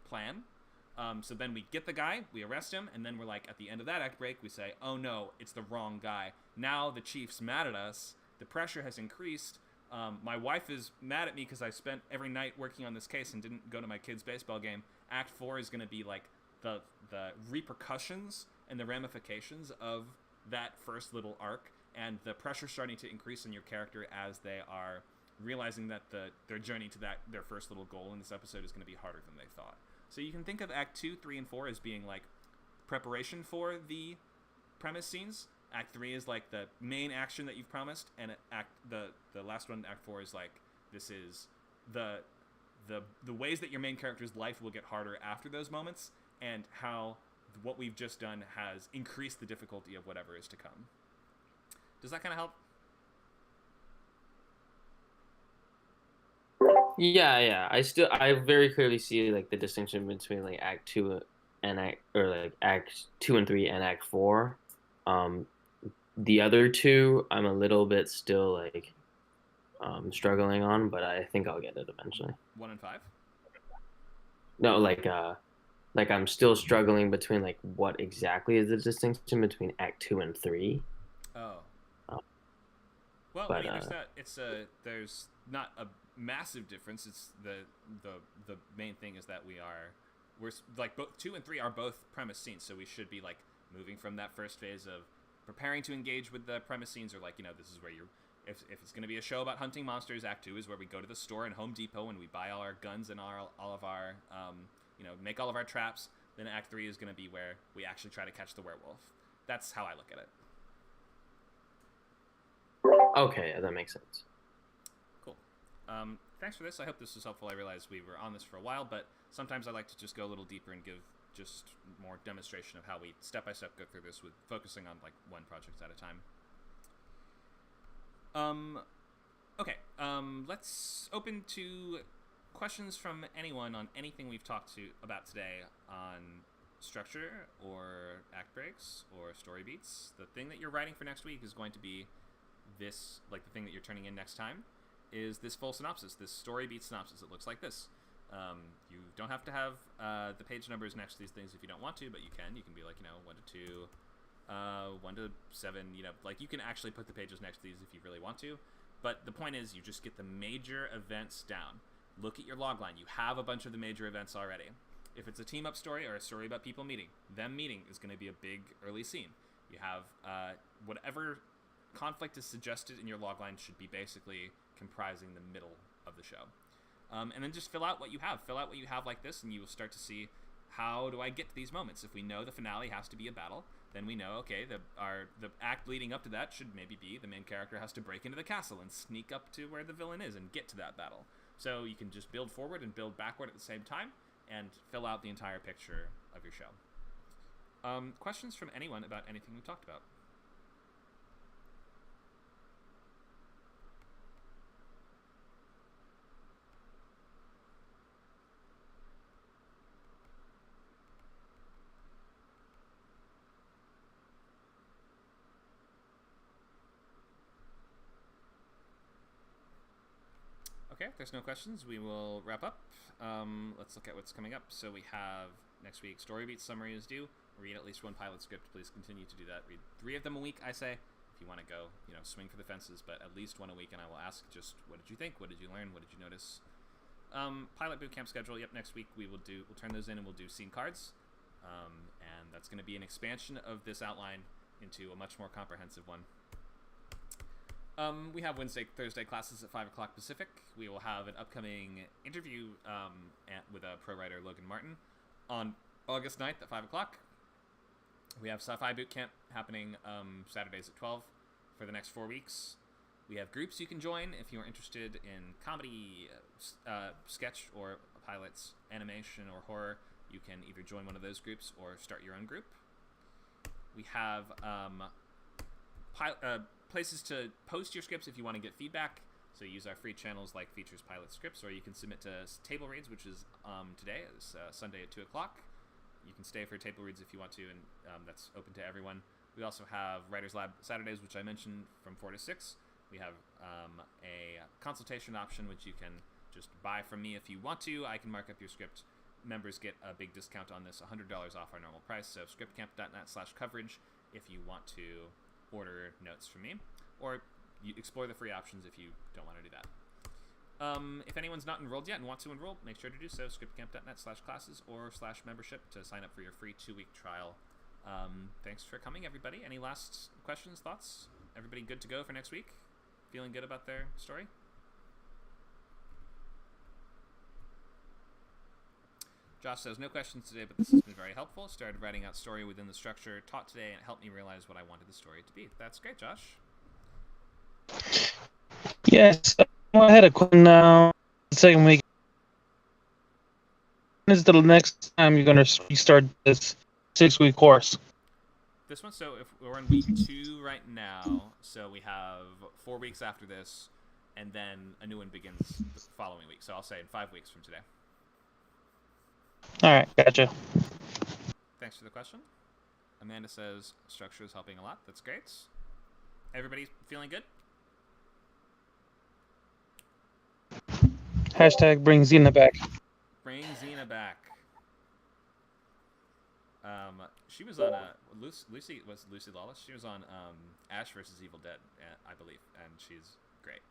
plan. So then we get the guy, we arrest him, and then we're like, at the end of that act break, we say, oh no, it's the wrong guy. Now the chief's mad at us, the pressure has increased, my wife is mad at me because I spent every night working on this case and didn't go to my kid's baseball game. Act 4 is going to be like the repercussions and the ramifications of that first little arc, and the pressure starting to increase in your character as they are realizing that their journey to their first little goal in this episode is going to be harder than they thought. So you can think of Act 2, 3, and 4 as being like preparation for the premise scenes. Act 3 is like the main action that you've promised, and the last one, Act 4, is like, this is the ways that your main character's life will get harder after those moments, and how what we've just done has increased the difficulty of whatever is to come. Does that kind of help? Yeah. I very clearly see like the distinction between like Act 2 and Act 2 and 3 and Act 4. The other two, I'm a little bit still like struggling on, but I think I'll get it eventually. 1 and 5? No, like I'm still struggling between like what exactly is the distinction between Act 2 and 3. Oh. Well, but, I mean, there's not a massive difference. It's the main thing is that we're like both 2 and 3 are both premise scenes, so we should be like moving from that first phase of preparing to engage with the premise scenes, or like, this is where if it's going to be a show about hunting monsters, Act 2 is where we go to the store in Home Depot and we buy all our guns and all of our make all of our traps. Then Act 3 is going to be where we actually try to catch the werewolf. That's how I look at it. Okay, yeah, that makes sense. Cool. Thanks for this. I hope this was helpful. I realize we were on this for a while, but sometimes I like to just go a little deeper and give just more demonstration of how we step-by-step go through this with focusing on like one project at a time. Okay, let's open to questions from anyone on anything we've talked about today on structure or act breaks or story beats. The thing that you're writing for next week is going to be this, like the thing that you're turning in next time, is this full synopsis, this story beat synopsis. It looks like this. You don't have to have the page numbers next to these things if you don't want to, but you can. You can be like, 1 to 2, 1 to 7, like you can actually put the pages next to these if you really want to. But the point is you just get the major events down. Look at your logline. You have a bunch of the major events already. If it's a team-up story or a story about people meeting, them meeting is going to be a big early scene. You have whatever conflict is suggested in your logline should be basically comprising the middle of the show. And then just fill out what you have. Fill out what you have like this, and you will start to see, how do I get to these moments? If we know the finale has to be a battle, then we know, okay, the act leading up to that should maybe be the main character has to break into the castle and sneak up to where the villain is and get to that battle. So you can just build forward and build backward at the same time and fill out the entire picture of your show. Questions from anyone about anything we've talked about? Okay, if there's no questions, we will wrap up. Let's look at what's coming up. So we have next week story beat summary is due. Read at least one pilot script. Please continue to do that. Read 3 of them a week, I say. If you want to go, swing for the fences, but at least one a week, and I will ask just, what did you think? What did you learn? What did you notice? Pilot bootcamp schedule. Yep, next week we'll turn those in and we'll do scene cards. And that's going to be an expansion of this outline into a much more comprehensive one. We have Wednesday, Thursday classes at 5 o'clock Pacific. We will have an upcoming interview with a pro writer, Logan Martin, on August 9th at 5 o'clock. We have Sci-Fi Bootcamp happening Saturdays at 12 for the next 4 weeks. We have groups you can join if you're interested in comedy, sketch, or pilots, animation, or horror. You can either join one of those groups or start your own group. We have places to post your scripts if you want to get feedback. So use our free channels like Features Pilot Scripts, or you can submit to Table Reads, which is today. It's Sunday at 2 o'clock. You can stay for Table Reads if you want to, and that's open to everyone. We also have Writers Lab Saturdays, which I mentioned, from 4 to 6. We have a consultation option, which you can just buy from me if you want to. I can mark up your script. Members get a big discount on this, $100 off our normal price. So scriptcamp.net/coverage if you want to order notes from me, or you explore the free options if you don't want to do that. If anyone's not enrolled yet and wants to enroll, make sure to do so. Scriptcamp.net/classes or /membership to sign up for your free 2-week trial. Thanks for coming, everybody. Any last questions, thoughts? Everybody good to go for next week? Feeling good about their story? Josh says, no questions today, but this has been very helpful. Started writing out story within the structure taught today, and it helped me realize what I wanted the story to be. That's great, Josh. Yes, I had a question now. Second week. When is the next time you're going to restart this 6-week course? This one, so if we're in week 2 right now, so we have 4 weeks after this, and then a new one begins the following week. So I'll say in 5 weeks from today. All right, gotcha. Thanks for the question. Amanda says structure is helping a lot. That's great. Everybody feeling good? Hashtag bring Xena back. Bring Xena back. She was on Lucy Lawless. She was on Ash vs. Evil Dead, I believe, and she's great.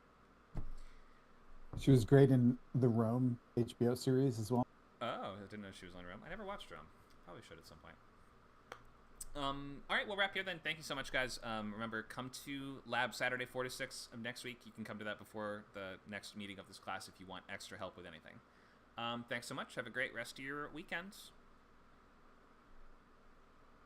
She was great in the Rome HBO series as well. Oh, I didn't know she was on Rome. I never watched Rome. Probably should at some point. All right, we'll wrap here then. Thank you so much, guys. Remember, come to Lab Saturday 4 to 6 of next week. You can come to that before the next meeting of this class if you want extra help with anything. Thanks so much. Have a great rest of your weekend.